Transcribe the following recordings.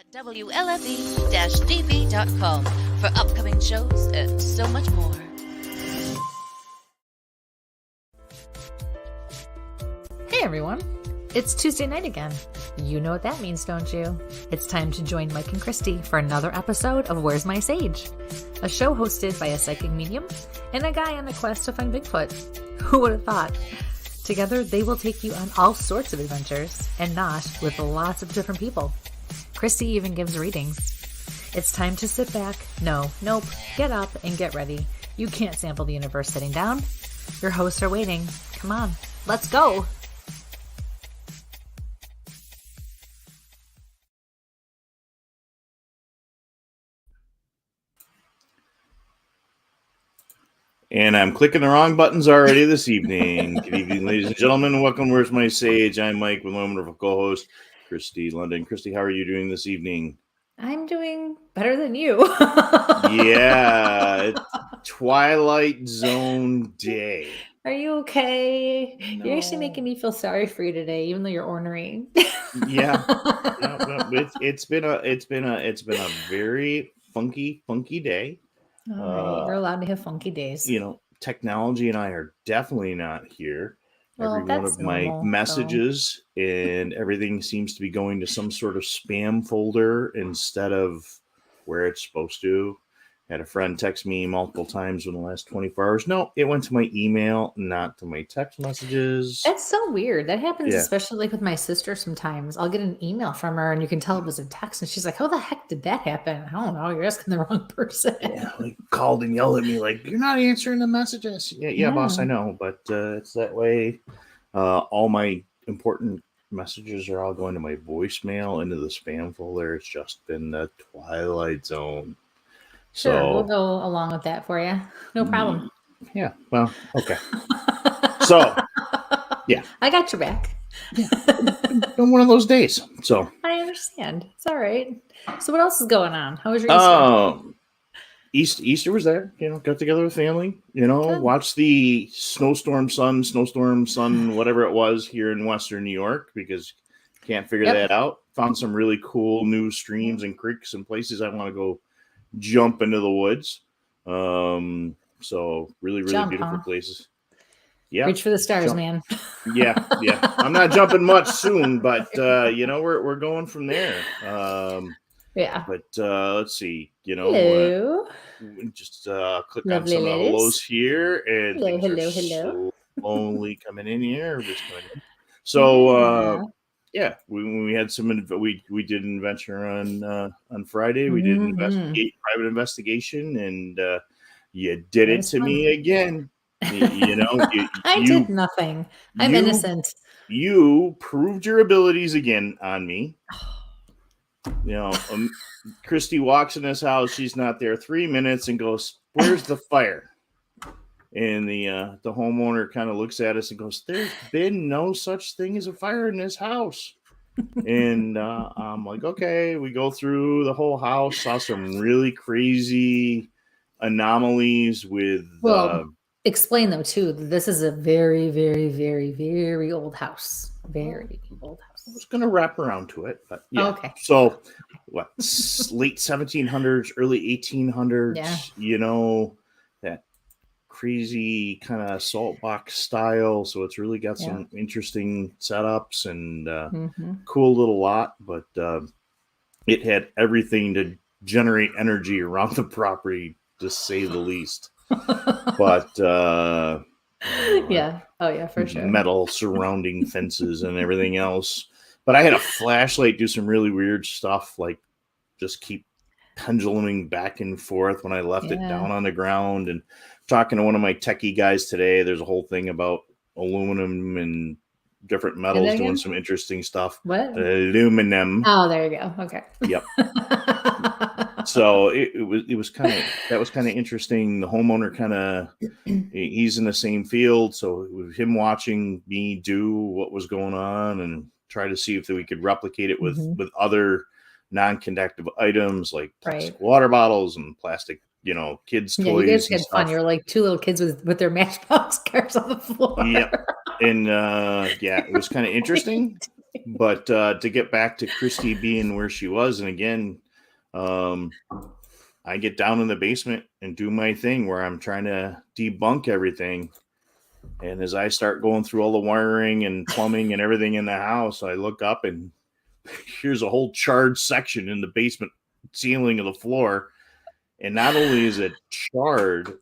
at WLFE-DB.com for upcoming shows and so much more. Hey everyone, it's Tuesday night again. You know what that means, don't you? It's time to join Mike and Kristie for another episode of Where's My Sage? A show hosted by a psychic medium and a guy on a quest to find Bigfoot. Who would have thought? Together, they will take you on all sorts of adventures, and not with lots of different people. Kristie even gives readings. It's time to sit back, get up and get ready. You can't sample the universe sitting down. Your hosts are waiting. Come on, let's go! And I'm clicking the wrong buttons already this evening. Good evening, ladies and gentlemen. Welcome to Where's My Sage? I'm Mike with my wonderful co-host, Kristie London. Kristie, how are you doing this evening? I'm doing better than you. Yeah, it's Twilight Zone day. Are you okay? No. You're actually making me feel sorry for you today, even though you're ornery. Yeah, it's been a very funky day. All right, you're allowed to have funky days. You know, technology and I are definitely not here. Well, Every one of my messages and everything seems to be going to some sort of spam folder instead of where it's supposed to. Had a friend text me multiple times in the last 24 hours. No, it went to my email, not to my text messages. That's so weird. That happens, especially like with my sister sometimes. I'll get an email from her and you can tell it was a text. And she's like, how the heck did that happen? I don't know. You're asking the wrong person. Yeah, like called and yelled at me like, you're not answering the messages. Yeah, boss, I know. But it's that way. All my important messages are all going to my voicemail into the spam folder. It's just been the Twilight Zone. Sure, so, we'll go along with that for you. No problem. Yeah, well, okay. So, yeah. I got your back. Yeah. Been one of those days. So I understand. It's all right. So what else is going on? How was your Easter? Easter was there. You know, got together with family. You know, Good. Watched the snowstorm sun, whatever it was here in Western New York, because can't figure that out. Found some really cool new streams and creeks and places I want to go jump into the woods. So really beautiful places. Yeah. Reach for the stars, man. Yeah. I'm not jumping much soon, but you know, we're going from there. Yeah. But let's see, you know, hello. Just click Lovely on some ladies. hellos here, and hello. Slowly coming in here. Just coming in. So yeah, we had we did an adventure on Friday. We did an private investigation, and you did it to me again. You know, I did nothing. I'm innocent. You proved your abilities again on me. You know, Kristie walks in this house. She's not there 3 minutes and goes, "Where's the fire?" And the homeowner kind of looks at us and goes, "There's been no such thing as a fire in this house." And I'm like, okay. We go through the whole house, saw some really crazy anomalies with. Explain though too. This is a very, very, very, very old house. Very old house. I was going to wrap around to it, but yeah. Okay. So, what? Late 1700s, early 1800s. Yeah. You know, that crazy kind of salt box style. So it's really got some interesting setups and cool little lot. But it had everything to generate energy around the property, to say the least. But for sure. Metal surrounding fences and everything else. But I had a flashlight do some really weird stuff, like just keep penduluming back and forth when I left it down on the ground. And talking to one of my techie guys today, there's a whole thing about aluminum and different metals doing some interesting stuff. What? Aluminum. Oh, there you go. Okay. Yep. So it was kind of interesting. The homeowner he's in the same field, so it was him watching me do what was going on and try to see if we could replicate it with other non-conductive items like plastic water bottles and plastic, you know, kids' toys. You guys had fun. You're like two little kids with their Matchbox cars on the floor. Yep. And it was kind of interesting. But to get back to Kristie being where she was, and again, I get down in the basement and do my thing where I'm trying to debunk everything. And as I start going through all the wiring and plumbing and everything in the house, I look up and here's a whole charred section in the basement ceiling of the floor. And not only is it charred,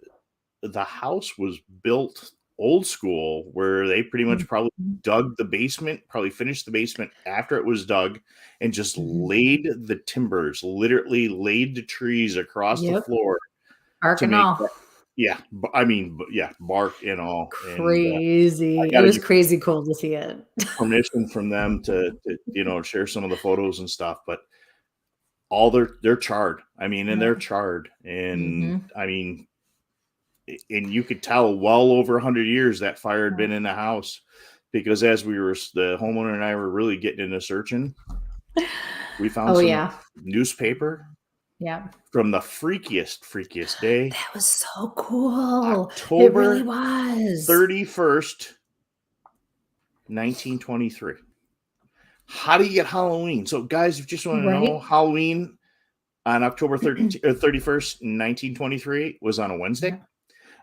the house was built old school where they pretty much probably dug the basement, probably finished the basement after it was dug, and just laid the timbers, literally laid the trees across the floor. Bark and all. Bark and all. Crazy. And, it was crazy cool to see it. Permission from them to share some of the photos and stuff, but all they're charred. I mean, and they're charred. And I mean, and you could tell well over 100 years that fire had been in the house, because as the homeowner and I were really getting into searching, we found some newspaper from the freakiest day. That was so cool. October it really was. 31st, 1923. How do you get Halloween? So guys, if you just want to know, Halloween on October 31st, 1923 was on a Wednesday.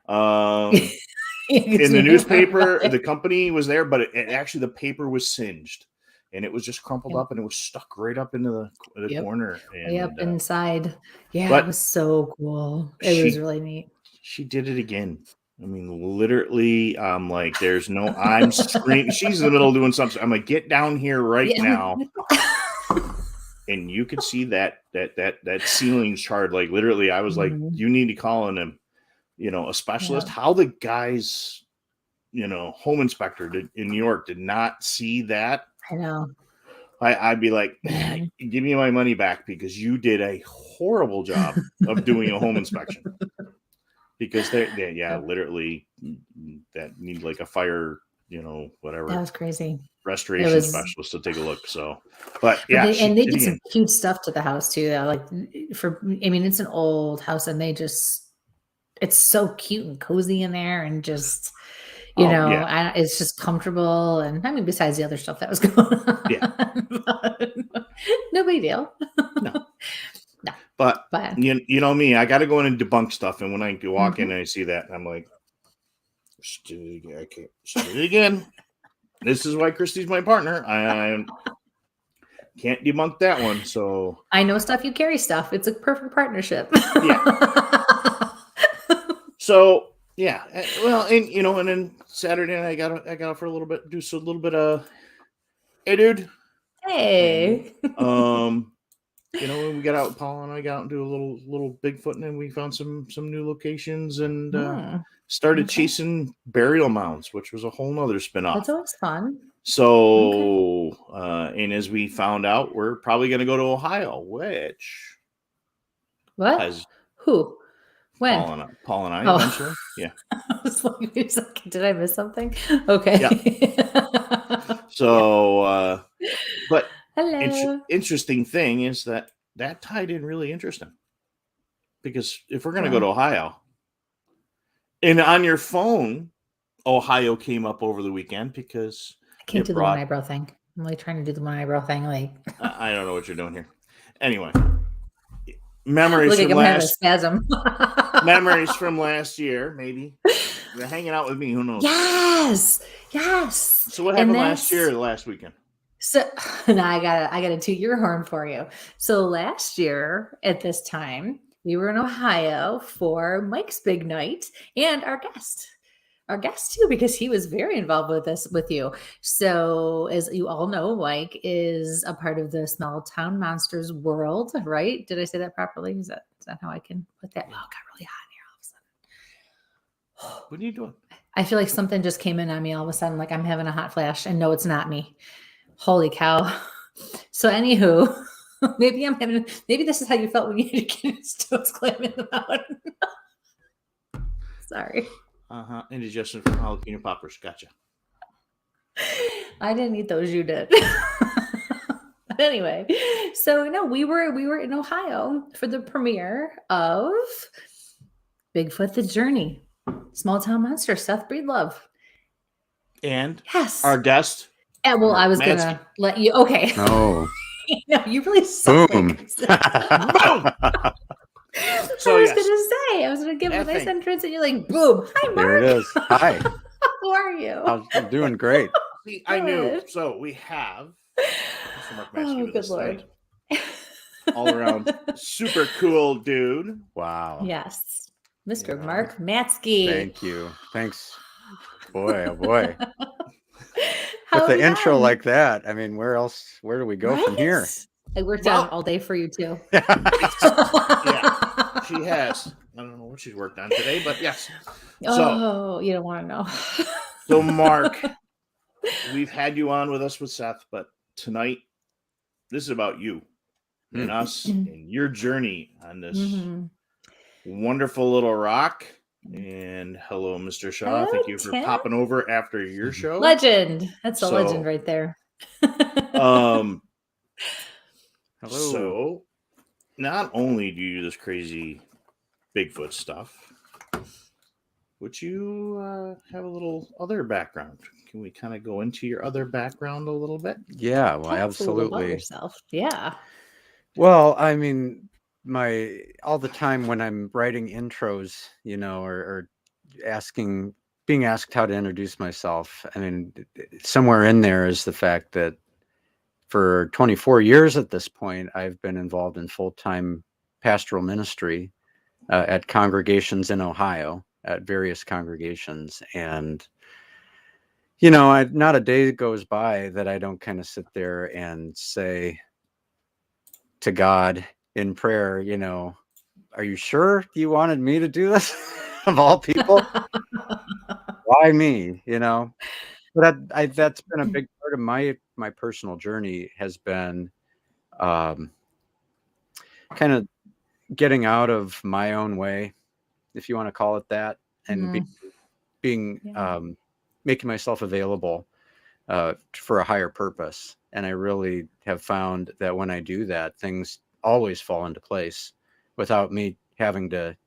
In the newspaper, the company was there, but it actually, the paper was singed and it was just crumpled up and it was stuck right up into the corner. And, inside. Yeah, it was so cool. It was really neat. She did it again. I mean, literally, like, I'm screaming. She's in the middle of doing something. I'm like, get down here right now. And you could see that ceiling charred. Like, literally, I was like, you need to call in a specialist. How the guys, home inspector in New York did not see that. I know. I'd be like, give me my money back, because you did a horrible job of doing a home inspection. Because they literally that need like a fire, whatever. That was crazy. Restoration specialist to take a look. So, but they did some cute stuff to the house too. Though. Like it's an old house, and it's so cute and cozy in there, and just it's just comfortable. And I mean, besides the other stuff that was going on, no big deal. No. But you know me, I got to go in and debunk stuff. And when I walk in and I see that, I'm like, I can't do it again. This is why Kristie's my partner. I can't debunk that one. So I know stuff, you carry stuff. It's a perfect partnership. So well, and and then Saturday night I got up for a little bit, do a little bit of, hey dude, hey. We got out, Paul and I got out and do a little Bigfoot, and then we found some new locations and started chasing burial mounds, which was a whole nother spinoff. That's always fun. So, and as we found out, we're probably going to go to Ohio, which who? When? Paul and I eventually. Yeah. I was like, wait a second, did I miss something? Okay. Yeah. So, but hello. Interesting thing is that tied in really interesting, because if we're going to go to Ohio, and on your phone, Ohio came up over the weekend because I can't do the one eyebrow thing. I'm like trying to do the one eyebrow thing. Like I don't know what you're doing here. Anyway, memories from last year. Maybe you're hanging out with me. Who knows? Yes. So what happened last weekend? So now I gotta toot your horn for you. So last year at this time, we were in Ohio for Mike's big night, and our guest too, because he was very involved with you. So as you all know, Mike is a part of the Small Town Monsters world, right? Did I say that properly? Is that how I can put that? Oh, it got really hot in here all of a sudden. What are you doing? I feel like something just came in on me all of a sudden, like I'm having a hot flash, and no, it's not me. Holy cow. So anywho, maybe this is how you felt when you had your kid's toes clam in the mouth. Sorry. Indigestion from jalapeno poppers. Gotcha. I didn't eat those, you did. But anyway, so we were in Ohio for the premiere of Bigfoot the Journey. Small Town Monster, Seth Breedlove. And our guest Yeah, well, I was going to let you. Okay. No. No, you really suck. Boom. Boom. So I was going to give a nice entrance, and you're like, boom. Hi, Mark. There it is. Hi. How are you? I'm doing great. See, I knew. So we have Mr. Mark Matzke with us tonight. All around super cool dude. Wow. Yes. Mr. Mark Matzke. Thank you. Thanks. Boy, oh boy. How With the intro like that, I mean, where do we go from here? I worked out all day for you too. Yeah, she has. I don't know what she's worked on today, but yes. So, you don't want to know. So, Mark, we've had you on with us with Seth, but tonight, this is about you and us and your journey on this wonderful little rock. And hello, Mr. Shaw. Hello, thank you for popping over after your show. Legend. That's a legend right there. Hello. Hello. So, not only do you do this crazy Bigfoot stuff, would you have a little other background? Can we kind of go into your other background a little bit? Yeah, well, absolutely. Yourself. Yeah. Well, I mean, all the time when I'm writing intros, or being asked how to introduce myself, I mean, somewhere in there is the fact that for 24 years at this point, I've been involved in full-time pastoral ministry at congregations in Ohio, at various congregations. And, not a day goes by that I don't kind of sit there and say to God in prayer, are you sure you wanted me to do this? Of all people? Why me? But that's been a big part of my personal journey, has been kind of getting out of my own way, if you want to call it that, and being making myself available for a higher purpose. And I really have found that when I do that, things always fall into place without me having to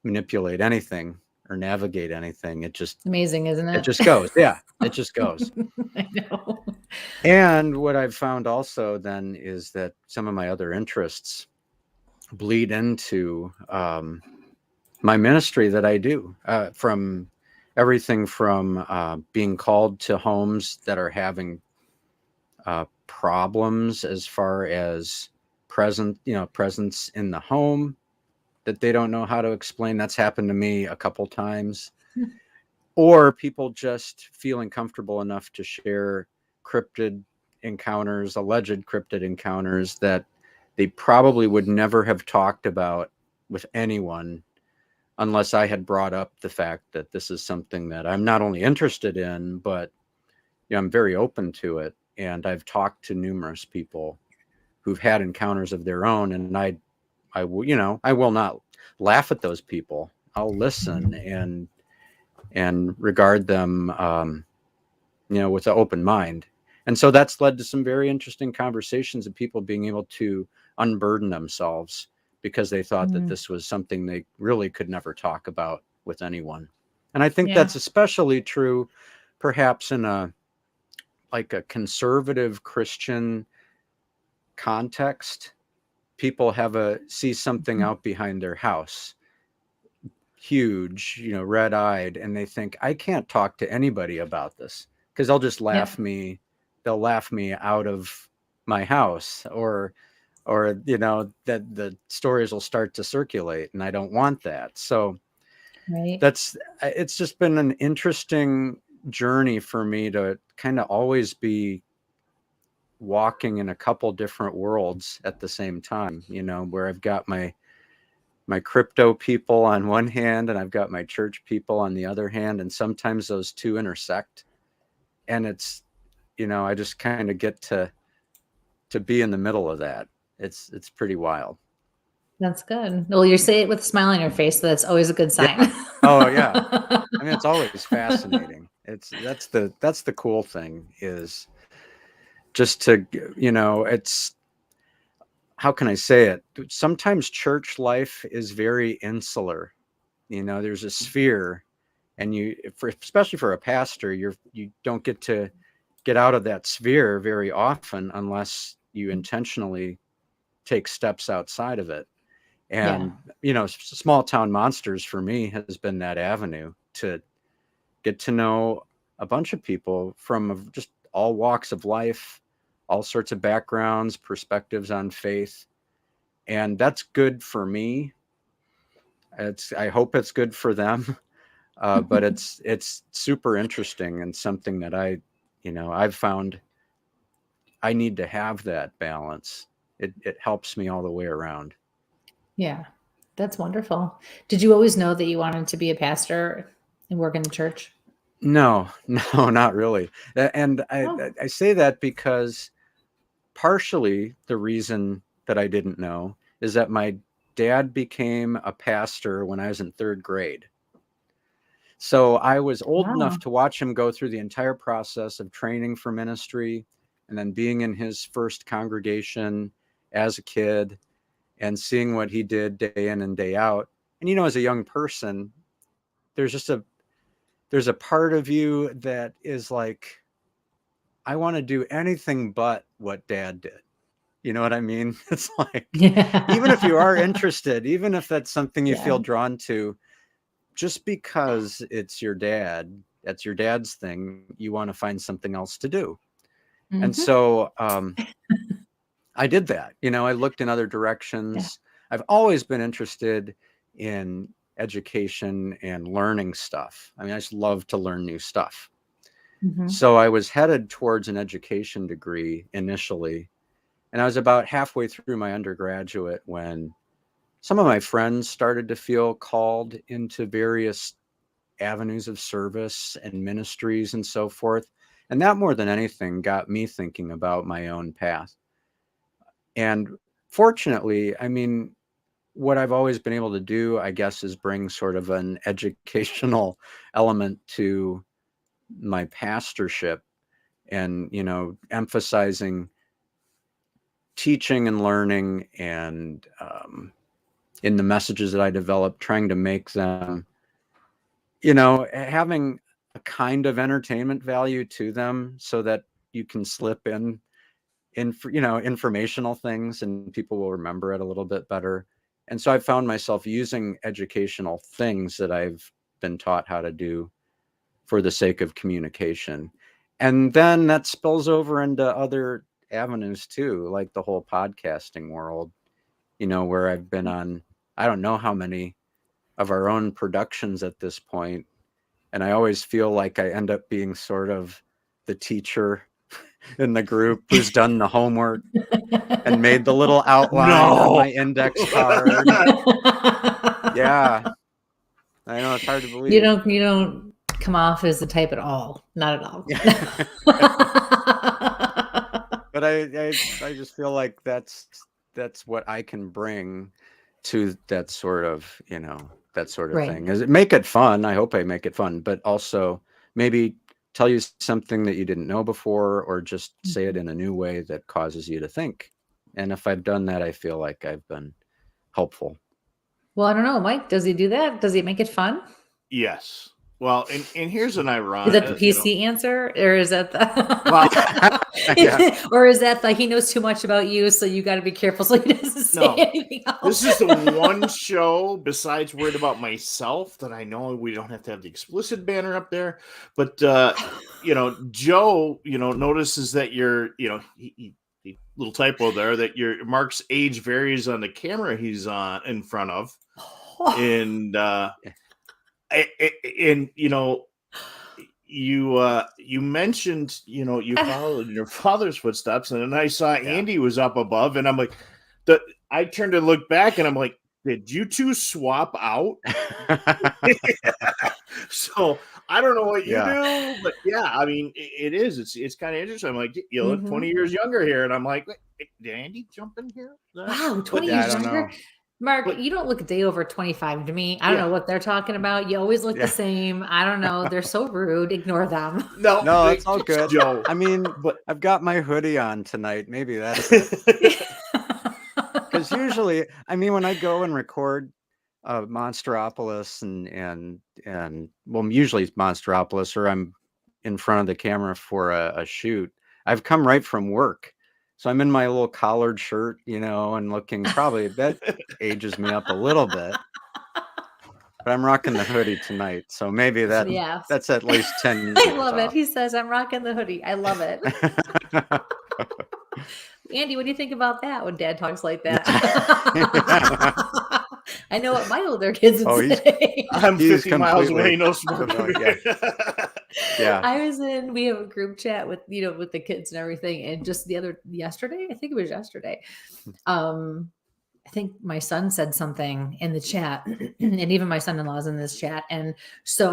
manipulate anything or navigate anything. It just amazing, isn't it? It just goes. Yeah, it just goes. I know. And what I've found also then is that some of my other interests bleed into my ministry that I do, from everything from being called to homes that are having problems as far as presence in the home that they don't know how to explain. That's happened to me a couple times. Or people just feeling comfortable enough to share alleged cryptid encounters that they probably would never have talked about with anyone unless I had brought up the fact that this is something that I'm not only interested in, but I'm very open to it. And I've talked to numerous people who've had encounters of their own, and I will not laugh at those people. I'll listen and regard them, with an open mind. And so that's led to some very interesting conversations of people being able to unburden themselves because they thought that this was something they really could never talk about with anyone. And I think that's especially true, perhaps in a conservative Christian context. People see something out behind their house, huge, red-eyed, and they think, I can't talk to anybody about this because they'll just laugh me. They'll laugh me out of my house, or that the stories will start to circulate, and I don't want that. So it's just been an interesting journey for me to kind of always be walking in a couple different worlds at the same time, where I've got my crypto people on one hand and I've got my church people on the other hand. And sometimes those two intersect, and it's, I just kind of get to be in the middle of that. It's pretty wild. That's good. Well, you say it with a smile on your face, so that's always a good sign. Yeah. Oh yeah. I mean, it's always fascinating. That's the cool thing, is just to, it's, how can I say it? Sometimes church life is very insular. There's a sphere, and especially for a pastor, you don't get to get out of that sphere very often unless you intentionally take steps outside of it. And, Small Town Monsters for me has been that avenue to get to know a bunch of people from just all walks of life, all sorts of backgrounds, perspectives on faith. And that's good for me. I hope it's good for them. But it's super interesting and something that I've found I need to have that balance. It helps me all the way around. Yeah, that's wonderful. Did you always know that you wanted to be a pastor and work in the church? No, not really. And I say that because partially the reason that I didn't know is that my dad became a pastor when I was in 3rd grade. So I was old enough to watch him go through the entire process of training for ministry and then being in his first congregation as a kid and seeing what he did day in and day out. And, as a young person, there's a part of you that is like, I want to do anything but what Dad did. You know what I mean? It's like, even if you are interested, even if that's something you feel drawn to, just because it's your dad, that's your dad's thing, you want to find something else to do. Mm-hmm. And so I did that. I looked in other directions. Yeah. I've always been interested in education and learning stuff. I mean, I just love to learn new stuff. Mm-hmm. So I was headed towards an education degree initially. And I was about halfway through my undergraduate when some of my friends started to feel called into various avenues of service and ministries and so forth. And that more than anything got me thinking about my own path. And fortunately, I mean, what I've always been able to do, I guess, is bring sort of an educational element to my pastorship and, emphasizing teaching and learning and in the messages that I develop, trying to make them, having a kind of entertainment value to them so that you can slip in informational things and people will remember it a little bit better. And so I found myself using educational things that I've been taught how to do for the sake of communication. And then that spills over into other avenues too, like the whole podcasting world, where I've been on, I don't know how many of our own productions at this point. And I always feel like I end up being sort of the teacher in the group who's done the homework and made the little outline on my index card. Yeah. I know it's hard to believe. You don't come off as the type at all. Not at all. But I just feel like that's what I can bring to that sort of, right. thing. Is it make it fun? I hope I make it fun, but also maybe tell you something that you didn't know before, or just say it in a new way that causes you to think. And if I've done that, I feel like I've been helpful. Well, I don't know, Mike, does he do that? Does he make it fun? Yes. Well, and here's an ironic. Is that the PC answer, or is that the or is that like he knows too much about you, so you got to be careful so he doesn't say anything else? This is the one show besides Worried About Myself that I know we don't have to have the explicit banner up there, but Joe, notices that you're, little typo there, that your Mark's age varies on the camera he's on in front of, and. And you mentioned you followed in your father's footsteps, and then I saw Andy was up above, and I'm like, I turned to look back, and I'm like, did you two swap out? So I don't know what you do, but I mean it is. It's kind of interesting. I'm like, you look 20 years younger here, and I'm like, did Andy jump in here? Wow, 20 years younger. Mark, you don't look a day over 25 to me. I don't know what they're talking about. You always look the same. I don't know. They're so rude. Ignore them. No, it's all good, Joe. I mean, but I've got my hoodie on tonight. Maybe that's it. Because usually, I mean, when I go and record Monsteropolis and well, usually it's Monsteropolis, or I'm in front of the camera for a shoot. I've come right from work. So I'm in my little collared shirt, and looking probably that ages me up a little bit. But I'm rocking the hoodie tonight. So maybe that's at least 10 years I love off. it. He says, I'm rocking the hoodie. I love it. Andy, what do you think about that when Dad talks like that? I know what my older kids would say. I'm 50 miles away, no smoke. Yeah. We have a group chat with the kids and everything. And just yesterday, I think it was yesterday. I think my son said something in the chat, and even my son-in-law's in this chat. And so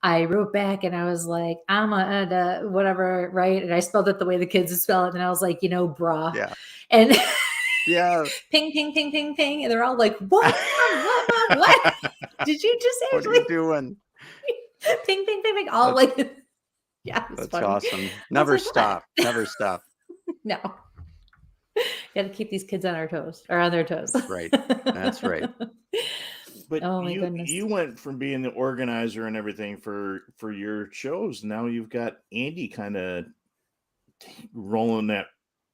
I wrote back and I was like, I'm a whatever, right? And I spelled it the way the kids spell it. And I was like, brah. Yeah. And yeah. Ping, ping, ping, ping, ping. And they're all like, what? What? Did you just actually? What are you doing? Ping, ping, ping, ping. All like, yeah. That's funny. Awesome. Never stop. Never stop. No. Got to keep these kids on their toes. Right. That's right. But oh my goodness. You went from being the organizer and everything for your shows. Now you've got Andy kind of rolling that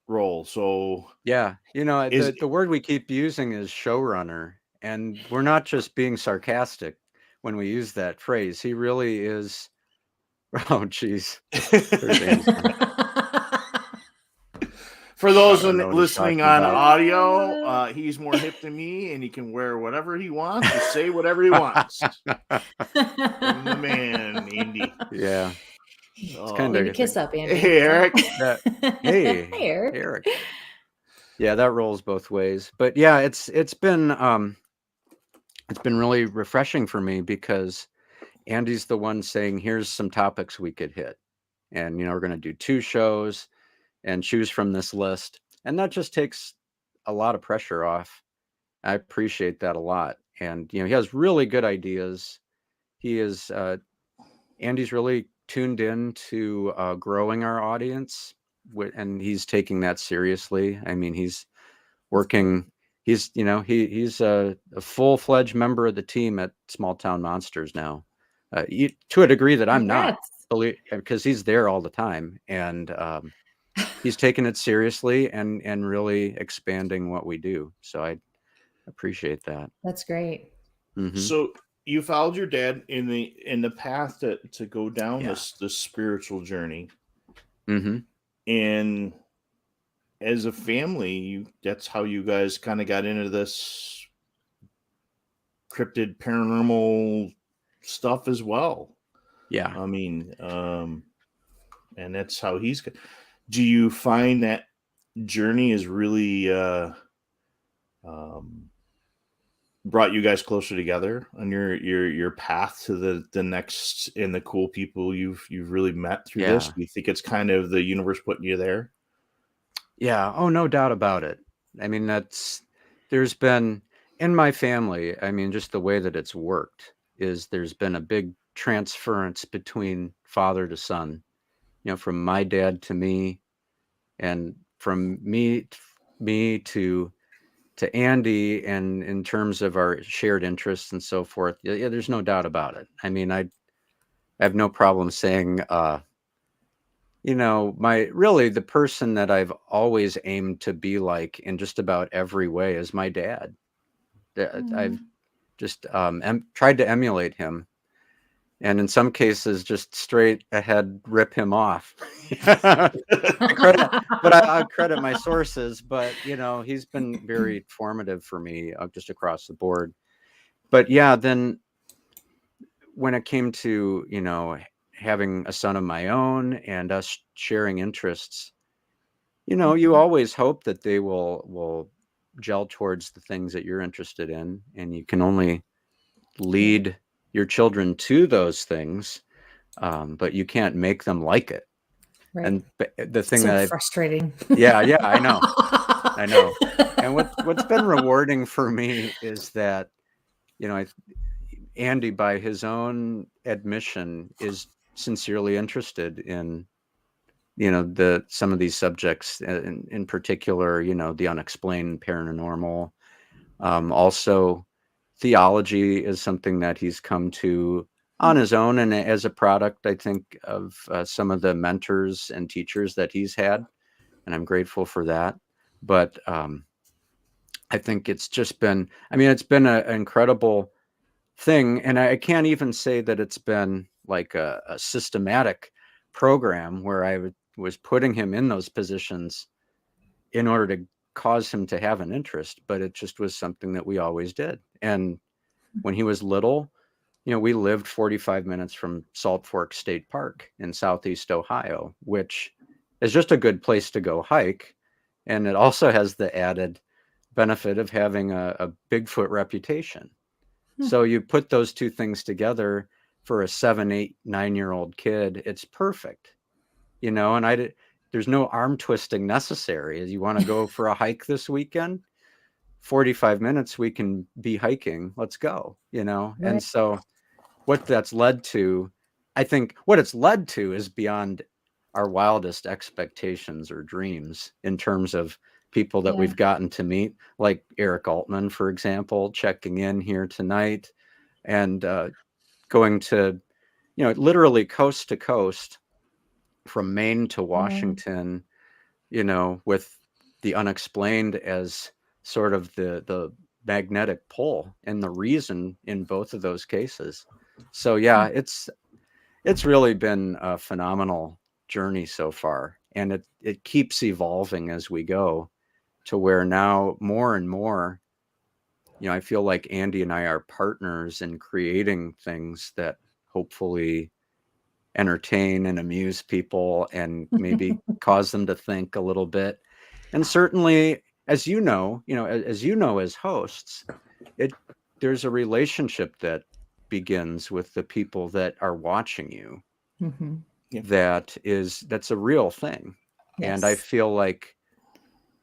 role. So yeah, the word we keep using is showrunner, and we're not just being sarcastic when we use that phrase. He really is. Oh, geez. For those listening on audio, he's more hip than me, and he can wear whatever he wants or say whatever he wants. The man, Andy. Yeah. It's kind of kiss up, Andy. Hey, Eric. Hey, Eric. Yeah, that rolls both ways. But yeah, it's been really refreshing for me because Andy's the one saying, here's some topics we could hit. And we're going to do 2 shows and choose from this list. And that just takes a lot of pressure off. I appreciate that a lot. And, he has really good ideas. He is, Andy's really tuned in to growing our audience, and he's taking that seriously. I mean, he's working, he's a full-fledged member of the team at Small Town Monsters now, to a degree that I'm not, because he's there all the time. And, he's taking it seriously and really expanding what we do. So I appreciate that. That's great. Mm-hmm. So you followed your dad in the path to go down this spiritual journey. Mm-hmm. And as a family, that's how you guys kind of got into this cryptid paranormal stuff as well. Yeah. I mean, and that's how he's. Do you find that journey is really brought you guys closer together on your path to the next and the cool people you've really met through this? Do you think it's kind of the universe putting you there? Yeah. Oh, no doubt about it. I mean, there's been in my family, I mean, just the way that it's worked is there's been a big transference between father to son, from my dad to me, and from me to Andy, and in terms of our shared interests and so forth. Yeah, there's no doubt about it. I mean, I have no problem saying, the person that I've always aimed to be like in just about every way is my dad. Mm-hmm. I've just tried to emulate him. And in some cases, just straight ahead, rip him off. I credit my sources, but he's been very formative for me just across the board. But yeah, then when it came to having a son of my own and us sharing interests, you always hope that they will gel towards the things that you're interested in, and you can only lead your children to those things, but you can't make them like it. Right. And the thing frustrating. Yeah, I know. And what's been rewarding for me is that, Andy, by his own admission, is sincerely interested in, some of these subjects, in particular, the unexplained, paranormal. Also, theology is something that he's come to on his own and as a product, I think, of some of the mentors and teachers that he's had. And I'm grateful for that. But I think it's just been, it's been an incredible thing. And I can't even say that it's been like a systematic program where I was putting him in those positions in order to cause him to have an interest, but it just was something that we always did. And when he was little, we lived 45 minutes from Salt Fork State Park in Southeast Ohio, which is just a good place to go hike. And it also has the added benefit of having a Bigfoot reputation. So you put those two things together for a 7, 8, 9-year-old kid, it's perfect, and there's no arm twisting necessary. As you want to go for a hike this weekend, 45 minutes, we can be hiking. Let's go, Right. And so what that's led to, I think what it's led to is beyond our wildest expectations or dreams in terms of people that we've gotten to meet, like Eric Altman, for example, checking in here tonight and going to, literally coast to coast from Maine to Washington, with the unexplained as sort of the magnetic pull and the reason in both of those cases. So yeah, it's really been a phenomenal journey so far, and it keeps evolving as we go to where now more and more, I feel like Andy and I are partners in creating things that hopefully entertain and amuse people and maybe cause them to think a little bit. And certainly, as as hosts, there's a relationship that begins with the people that are watching you. Mm-hmm. That's a real thing. Yes. And I feel like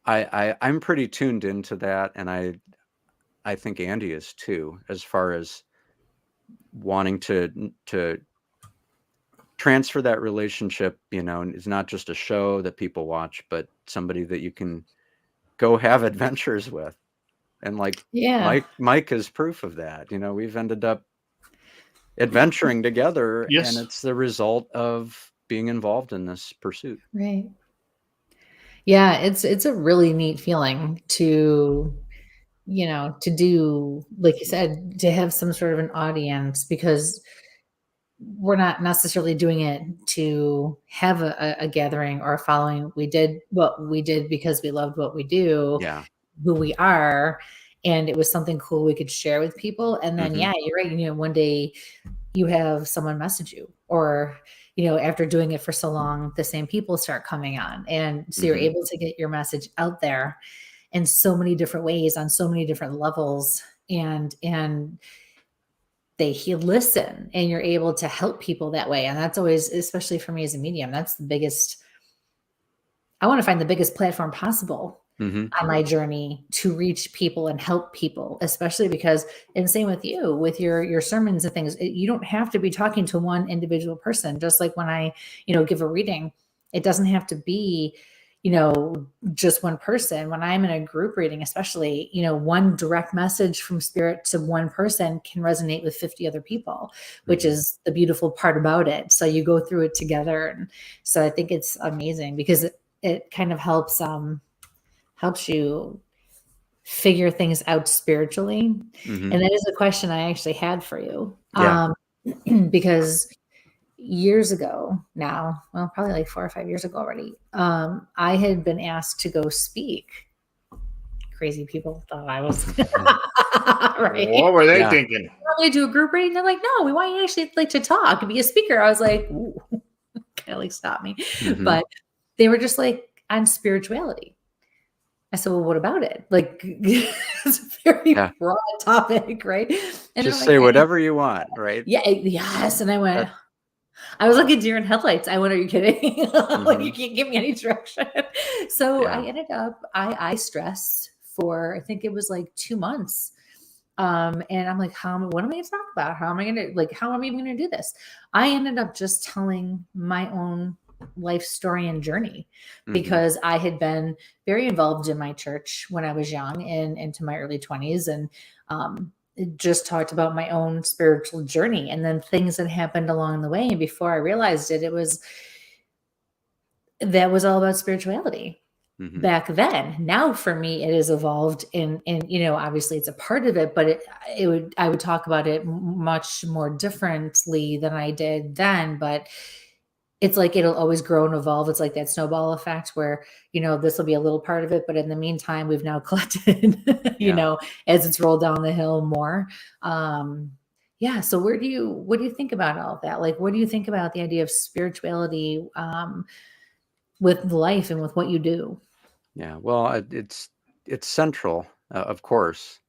I'm pretty tuned into that. And I think Andy is too, as far as wanting to transfer that relationship, and it's not just a show that people watch, but somebody that you can go have adventures with. And like Mike is proof of that. We've ended up adventuring together, and it's the result of being involved in this pursuit. Right. Yeah, it's a really neat feeling to do, like you said, to have some sort of an audience, because we're not necessarily doing it to have a gathering or a following. We did what we did because we loved what we do, who we are, and it was something cool we could share with people. And then, you're right. One day you have someone message you, or, after doing it for so long, the same people start coming on. And so you're able to get your message out there in so many different ways, on so many different levels. And they listen, and you're able to help people that way. And that's always, especially for me as a medium, that's the biggest, I want to find the biggest platform possible on my journey to reach people and help people, especially because, and same with you, with your sermons and things, you don't have to be talking to one individual person. Just like when I, give a reading, it doesn't have to be, just one person. When I'm in a group reading, especially, one direct message from spirit to one person can resonate with 50 other people, which is the beautiful part about it. So you go through it together. And so I think it's amazing because it kind of helps you figure things out spiritually. And that is a question I actually had for you. Because years ago now, well, probably like 4 or 5 years ago already, I had been asked to go speak. Crazy people thought I was right. What were they thinking? They do a group reading. They're like, no, we want you actually like to talk and be a speaker. I was like, ooh, kind of like stop me. But they were just like on spirituality. I said, well, what about it? Like, it's a very broad topic, right? And just say whatever you want, right? Yeah, yes. And I went, I was like a deer in headlights. I went, are you kidding? Like, you can't give me any direction. So I ended up, I stressed for, I think it was like 2 months. And I'm like, what am I going to talk about? How am I even going to do this? I ended up just telling my own life story and journey, because I had been very involved in my church when I was young and into my early 20s. And just talked about my own spiritual journey and then things that happened along the way. And before I realized it, that was all about spirituality back then. Now for me, it has evolved and obviously it's a part of it, but I would talk about it much more differently than I did then, but it's like it'll always grow and evolve. It's like that snowball effect where, this will be a little part of it, but in the meantime, we've now collected, as it's rolled down the hill more. So what do you think about all of that? Like, what do you think about the idea of spirituality with life and with what you do? Yeah, well, it's central, of course,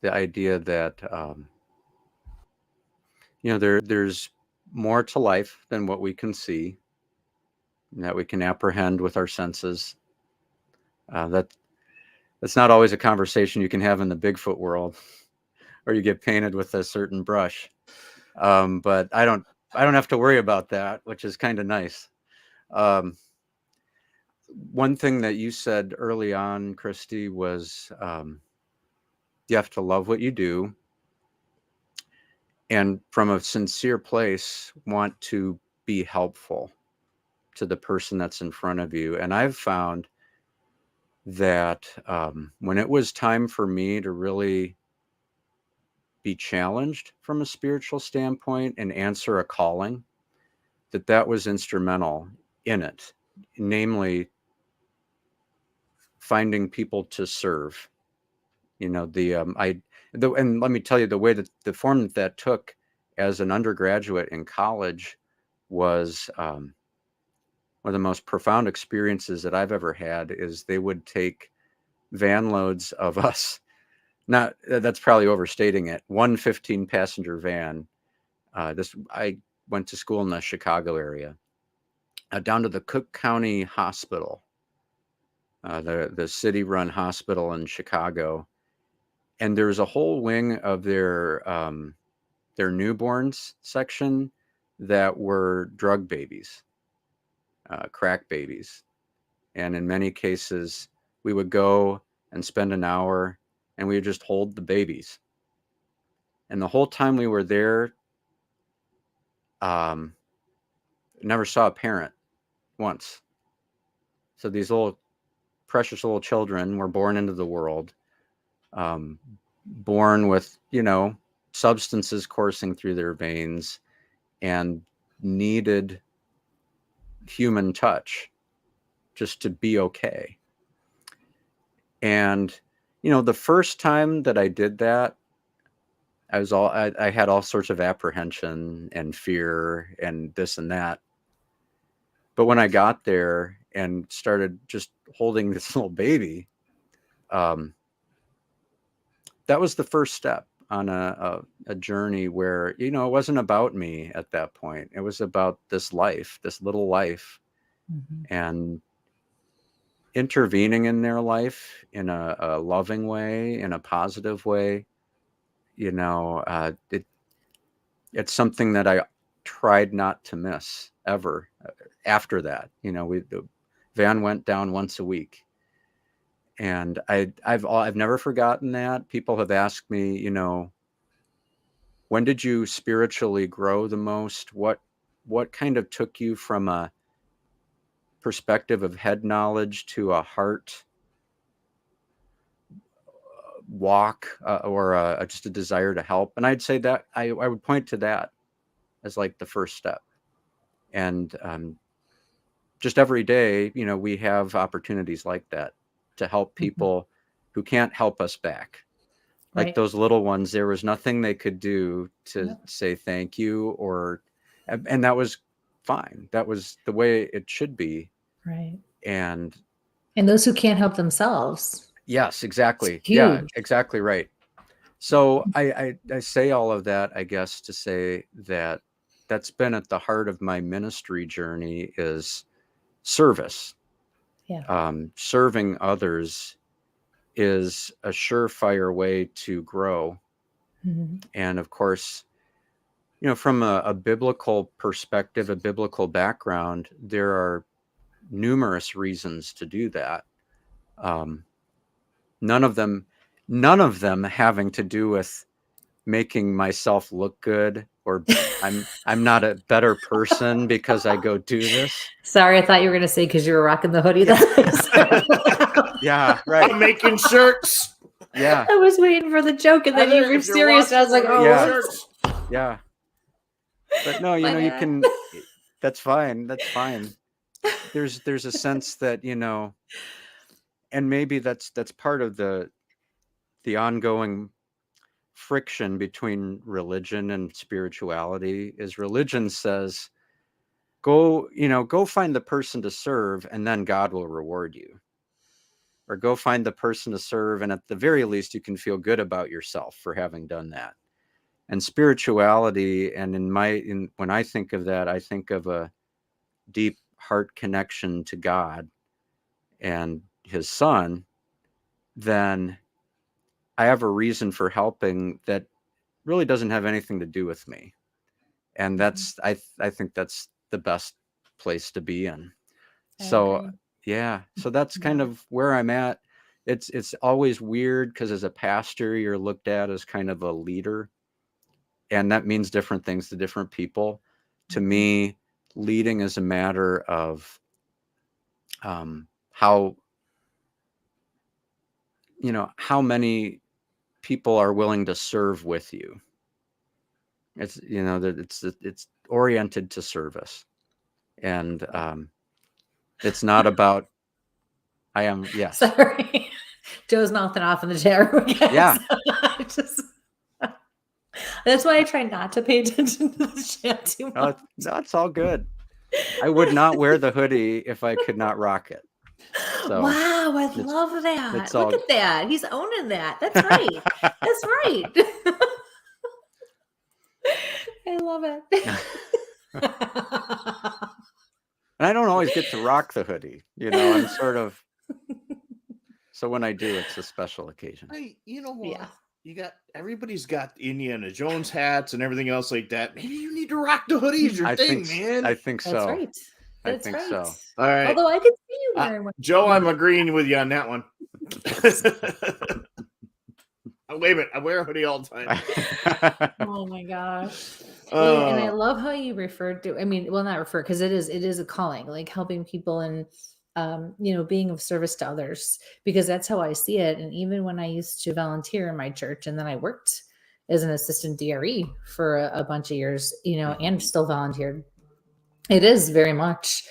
the idea that, there's more to life than what we can see, that we can apprehend with our senses. That's not always a conversation you can have in the Bigfoot world, or you get painted with a certain brush. But I don't have to worry about that, which is kind of nice. One thing that you said early on, Kristie, was you have to love what you do, and from a sincere place want to be helpful to the person that's in front of you. And I've found that when it was time for me to really be challenged from a spiritual standpoint and answer a calling, that was instrumental in it, namely finding people to serve. And let me tell you, the way that the form that took as an undergraduate in college was one of the most profound experiences that I've ever had. Is they would take van loads of us. That's probably overstating it. 115 passenger van. I went to school in the Chicago area, down to the Cook County Hospital, the city-run hospital in Chicago. And there's a whole wing of their newborns section that were drug babies, crack babies. And in many cases, we would go and spend an hour and we would just hold the babies. And the whole time we were there, never saw a parent once. So these little precious little children were born into the world, born with, substances coursing through their veins and needed human touch just to be okay. And, the first time that I did that, I had all sorts of apprehension and fear and this and that. But when I got there and started just holding this little baby, that was the first step on a journey where, it wasn't about me at that point. It was about this life, this little life, and intervening in their life in a loving way, in a positive way. It's something that I tried not to miss ever. After that, the van went down once a week, and I've never forgotten that. People have asked me, when did you spiritually grow the most? What kind of took you from a perspective of head knowledge to a heart walk, or just a desire to help? And I'd say that I would point to that as like the first step. And just every day, we have opportunities like that to help people who can't help us back. Like those little ones, there was nothing they could do to say thank you, and that was fine. That was the way it should be. Right. And those who can't help themselves. Yes, exactly. Yeah, exactly right. So I say all of that, I guess, to say that that's been at the heart of my ministry journey is service. Yeah. Serving others is a surefire way to grow. And of course, from a biblical perspective, a biblical background, there are numerous reasons to do that. None of them having to do with making myself look good, or I'm not a better person because I go do this. Sorry, I thought you were going to say because you were rocking the hoodie. Yeah, right. I'm making shirts. Yeah. I was waiting for the joke, and then you were serious. And I was like, oh, yeah. Yeah. But no, you know, you can, that's fine. That's fine. There's a sense that, you know, and maybe that's part of the ongoing friction between religion and spirituality. Is religion says, go find the person to serve, and then God will reward you. Or go find the person to serve, and at the very least, you can feel good about yourself for having done that. And spirituality, and when I think of that, I think of a deep heart connection to God and his son. Then I have a reason for helping that really doesn't have anything to do with me. And that's, I think that's the best place to be in. So yeah, so that's kind of where I'm at. It's always weird because as a pastor, you're looked at as kind of a leader, and that means different things to different people. To me, leading is a matter of how many people are willing to serve with you. It's, you know, that it's oriented to service, and it's not about Sorry, Joe's mouthing off in the chat room again. Yeah. That's why I try not to pay attention to the chat too much. That's all good. I would not wear the hoodie if I could not rock it. So wow, I love that. Look at that. He's owning that. That's right. That's right. I love it. And I don't always get to rock the hoodie. You know, I'm sort of. So when I do, it's a special occasion. Hey, you know what? Yeah. Everybody's got Indiana Jones hats and everything else like that. Maybe you need to rock the hoodie as your thing, man. I think so. That's right. I think so. All right. Although I could see you wearing one. Joe, I'm agreeing with you on that one. Wait a minute. I wear a hoodie all the time. Oh my gosh. And I love how you referred to, not refer, because it is a calling, like helping people and, being of service to others, because that's how I see it. And even when I used to volunteer in my church, and then I worked as an assistant DRE for a bunch of years, and still volunteered, it is very much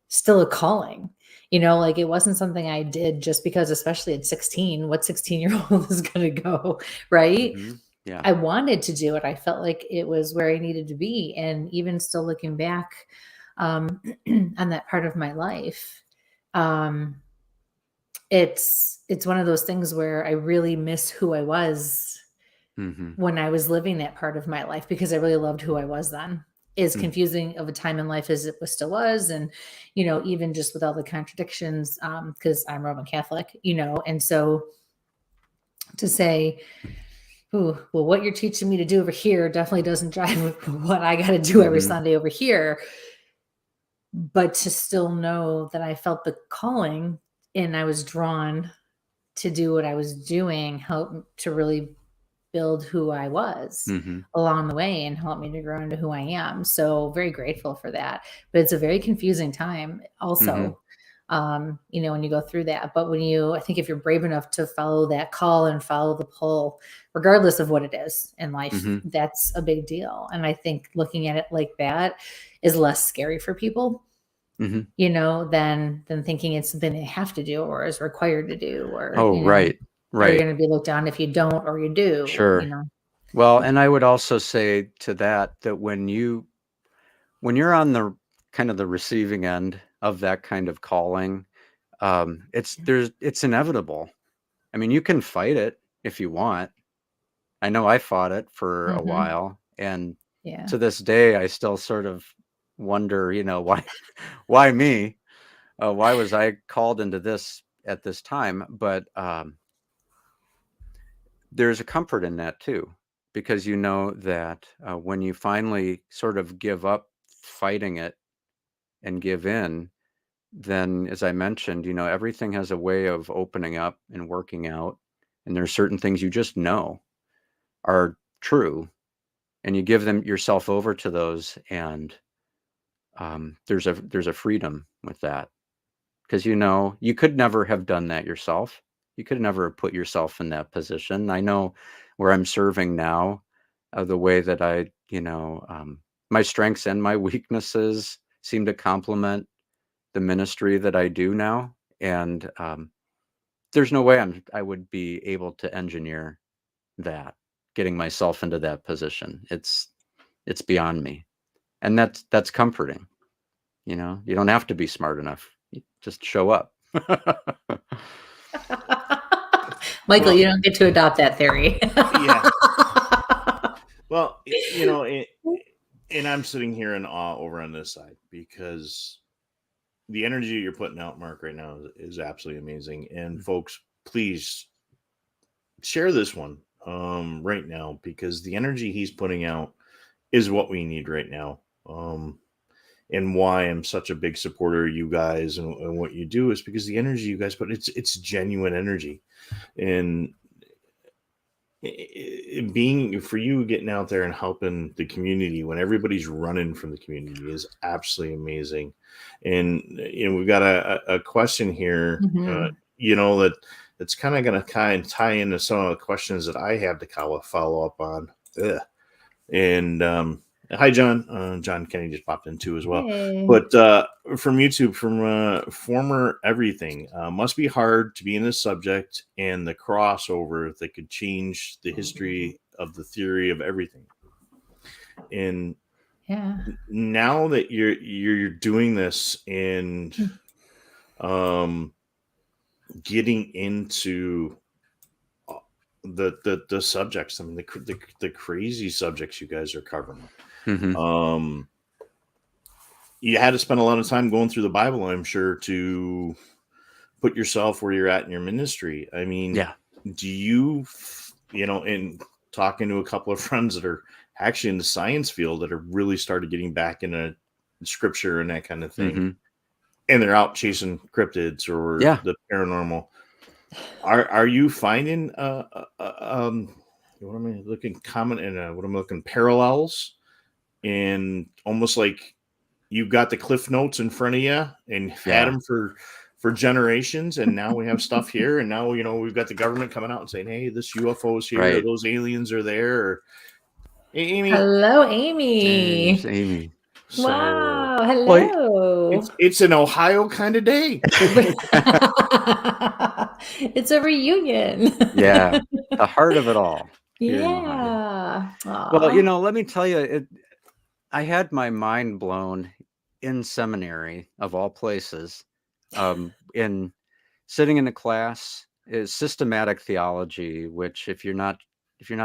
still a calling. Like it wasn't something I did just because, especially at 16, what 16-year-old is going to go, right? Mm-hmm. Yeah. I wanted to do it. I felt like it was where I needed to be. And even still looking back on that part of my life, it's one of those things where I really miss who I was when I was living that part of my life, because I really loved who I was then. As confusing of a time in life as it still was. And, even just with all the contradictions, because I'm Roman Catholic, and so to say, ooh, well, what you're teaching me to do over here definitely doesn't jive with what I got to do every Sunday over here. But to still know that I felt the calling and I was drawn to do what I was doing helped to really build who I was along the way and help me to grow into who I am. So very grateful for that. But it's a very confusing time also, when you go through that. But I think if you're brave enough to follow that call and follow the pull, regardless of what it is in life, that's a big deal. And I think looking at it like that is less scary for people, than thinking it's something they have to do or is required to do. Or right. Or you're going to be looked down if you don't or you do. Sure. Well, and I would also say to that when you're on the kind of the receiving end of that kind of calling, it's inevitable. I mean, you can fight it if you want. I know I fought it for a while, and to this day, I still sort of wonder, why me? Why was I called into this at this time? But there's a comfort in that too, because that when you finally sort of give up fighting it and give in, then, as I mentioned, everything has a way of opening up and working out. And there's certain things you just are true, and you give yourself over to those, and there's a freedom with that, because you could never have done that yourself. You could never have put yourself in that position. I know where I'm serving now, the way that I, my strengths and my weaknesses seem to complement the ministry that I do now. And there's no way I would be able to engineer that, getting myself into that position. It's beyond me. And that's comforting. You don't have to be smart enough. You just show up. Michael, you don't get to adopt that theory. Yeah. Well, and I'm sitting here in awe over on this side, because the energy you're putting out, Mark, right now is absolutely amazing. And folks, please share this one right now, because the energy he's putting out is what we need right now. And why I'm such a big supporter of you guys and what you do is because the energy you guys put, it's genuine energy. And being for you, getting out there and helping the community when everybody's running from the community is absolutely amazing. And we've got a question here, that's kind of going to tie into some of the questions that I have to follow up on. Ugh. And hi, John. John Kenny just popped in too as well. Hey. But from YouTube, from former everything, must be hard to be in this subject and the crossover that could change the history of the theory of everything. And now that you're doing this and getting into the subjects, I mean the crazy subjects you guys are covering. Mm-hmm. You had to spend a lot of time going through the Bible, I'm sure, to put yourself where you're at in your ministry. I mean, do you, in talking to a couple of friends that are actually in the science field that are really started getting back into scripture and that kind of thing, mm-hmm. and they're out chasing cryptids or the paranormal, are you finding what am I looking common and what I'm looking parallels? And almost like you've got the cliff notes in front of you and had them for generations, and now we have stuff here, and now we've got the government coming out and saying, "Hey, this UFO is here, or those aliens are there." Or, Amy, hello, Amy. There's Amy. So, wow, hello. It's an Ohio kind of day. It's a reunion. Yeah, the heart of it all. Yeah. Well, let me tell you, I had my mind blown in seminary, of all places, in sitting in a class is systematic theology, which if you're not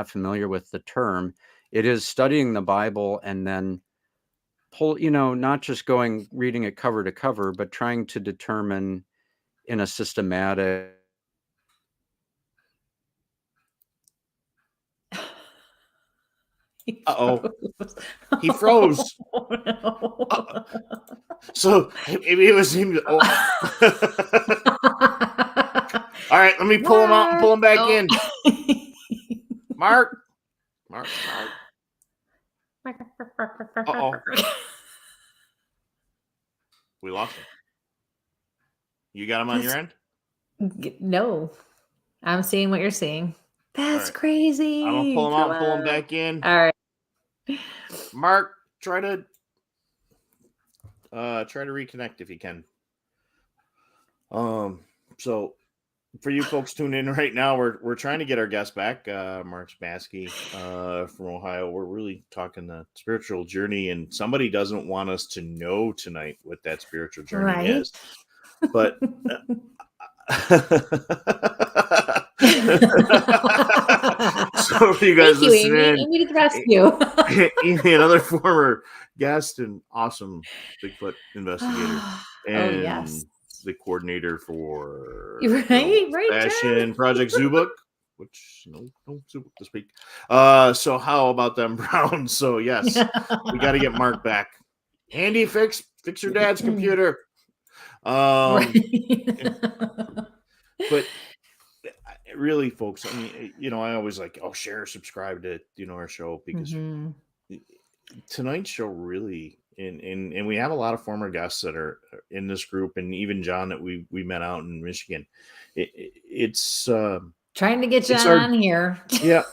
familiar with the term, it is studying the Bible and then not just reading it cover to cover, but trying to determine in a systematic. He froze. Oh, no. So maybe it was him. Oh. All right, let me pull him out and pull him back in. Mark. Uh-oh. We lost him. You got him on your end? No. I'm seeing what you're seeing. That's crazy. I'm going to pull him out and pull him back in. All right. Mark, try to reconnect if you can. So for you folks tuning in right now, we're trying to get our guest back, Mark Matzke from Ohio. We're really talking the spiritual journey, and somebody doesn't want us to know tonight what that spiritual journey is. But so for you guys listening, Amy to the rescue. Amy, another former guest and awesome Bigfoot investigator, and the coordinator for Fashion Project Zoobook, which no Zoobook to speak. So how about them Browns? So yes, we got to get Mark back. Andy, fix your dad's computer. But really, folks, I mean, I always like, share, subscribe to, our show, because tonight's show really, and we have a lot of former guests that are in this group, and even John that we met out in Michigan. It's trying to get John on here. Yeah.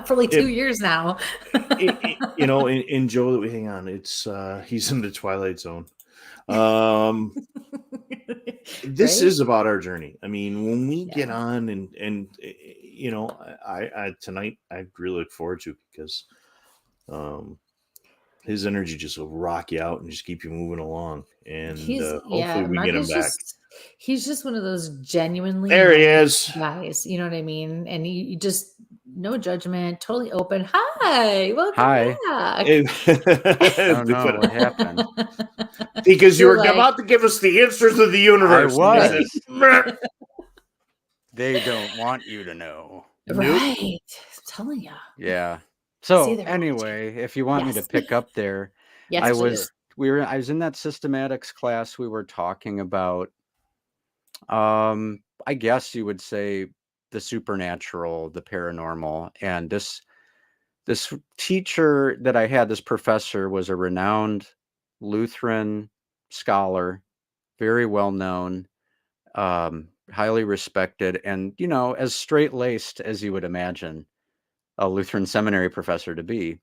For like 2 years now. In Joe that we hang on, it's he's in the Twilight Zone. This is about our journey. I mean, when we get on and I tonight I really look forward to it, because his energy just will rock you out and just keep you moving along. And hopefully we get him back. He's just one of those genuinely there he is guys. You know what I mean? And you just no judgment, totally open. Hi, welcome back. I don't know what happened. Because you were about to give us the answers of the universe. I was. They don't want you to know. Right. I'm telling you. Yeah. So anyway, if you want me to pick up there, I was in that systematics class. We were talking about, I guess you would say, the supernatural, the paranormal. And this teacher that I had, this professor, was a renowned Lutheran scholar, very well known, highly respected, and, as straight-laced as you would imagine a Lutheran seminary professor to be.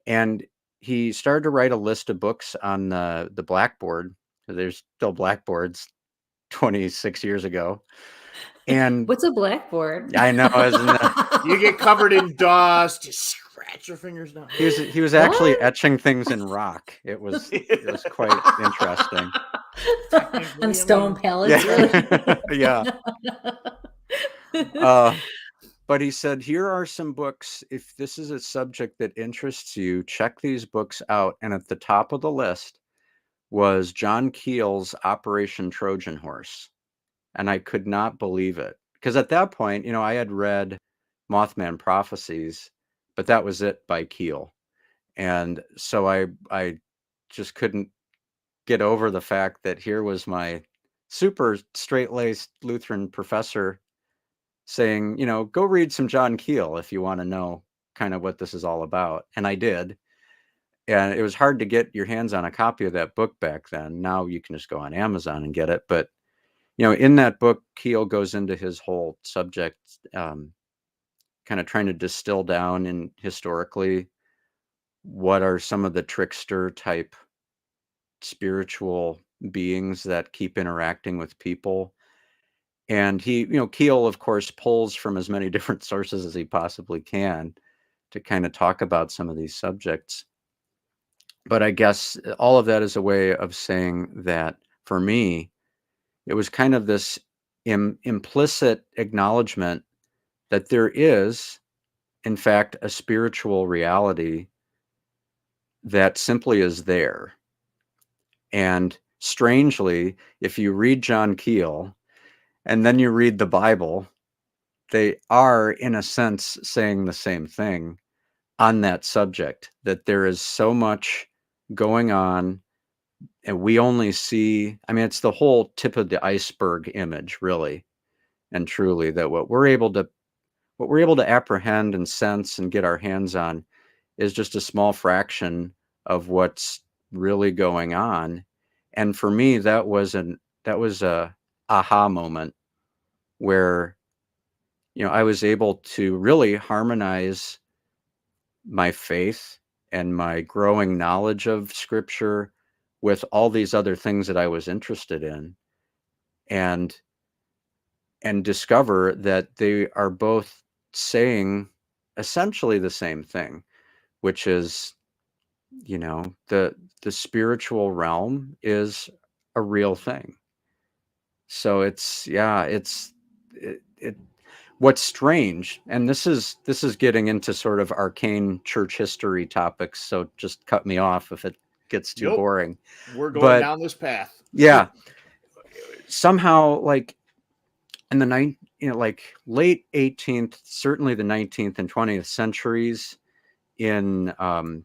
And he started to write a list of books on the blackboard. There's still blackboards 26 years ago. And what's a blackboard? I know, isn't it? You get covered in dust, you scratch your fingers down. He was actually etching things in rock. It was quite interesting. On stone pallets. Yeah. But he said, here are some books. If this is a subject that interests you, check these books out. And at the top of the list was John Keel's Operation Trojan Horse. And I could not believe it. Because at that point, I had read Mothman Prophecies, but that was it by Keel. And so I just couldn't get over the fact that here was my super straight-laced Lutheran professor saying, go read some John Keel if you want to know kind of what this is all about. And I did. And it was hard to get your hands on a copy of that book back then. Now you can just go on Amazon and get it. But, in that book, Keel goes into his whole subject, kind of trying to distill down and historically what are some of the trickster type spiritual beings that keep interacting with people. And he, Keel, of course, pulls from as many different sources as he possibly can to kind of talk about some of these subjects. But I guess all of that is a way of saying that for me, it was kind of this implicit acknowledgement that there is, in fact, a spiritual reality that simply is there. And strangely, if you read John Keel and then you read the Bible, they are, in a sense, saying the same thing on that subject, that there is so much going on, and we only see, it's the whole tip of the iceberg image, really and truly, that what we're able to apprehend and sense and get our hands on is just a small fraction of what's really going on. And for me, that was a aha moment where, I was able to really harmonize my faith and my growing knowledge of Scripture with all these other things that I was interested in, and discover that they are both saying essentially the same thing, which is, the spiritual realm is a real thing. So what's strange, and this is getting into sort of arcane church history topics, so just cut me off if it gets too boring. We're going down this path. Yeah. Somehow, like in the late 18th, certainly the 19th and 20th centuries in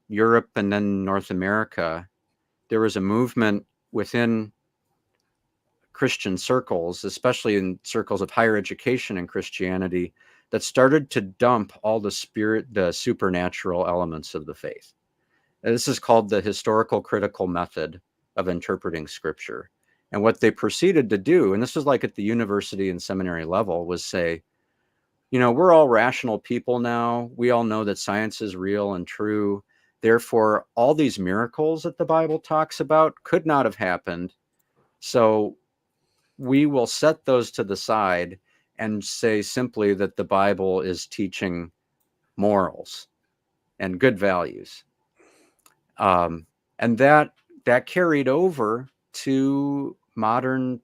Europe and then North America, there was a movement within Christian circles, especially in circles of higher education in Christianity, that started to dump all the supernatural elements of the faith. And this is called the historical critical method of interpreting scripture. And what they proceeded to do, and this was like at the university and seminary level, was say, we're all rational people now. We all know that science is real and true. Therefore, all these miracles that the Bible talks about could not have happened. So we will set those to the side and say simply that the Bible is teaching morals and good values. And that carried over to modern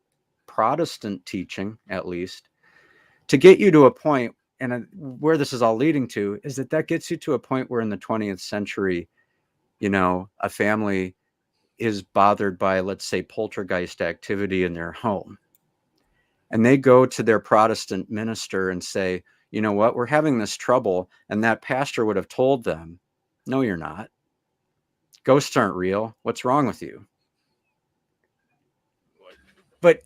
Protestant teaching, at least, to get you to a point, and where this is all leading to is that gets you to a point where in the 20th century, a family is bothered by, let's say, poltergeist activity in their home. And they go to their Protestant minister and say, you know what, we're having this trouble. And that pastor would have told them, no, you're not. Ghosts aren't real. What's wrong with you? But,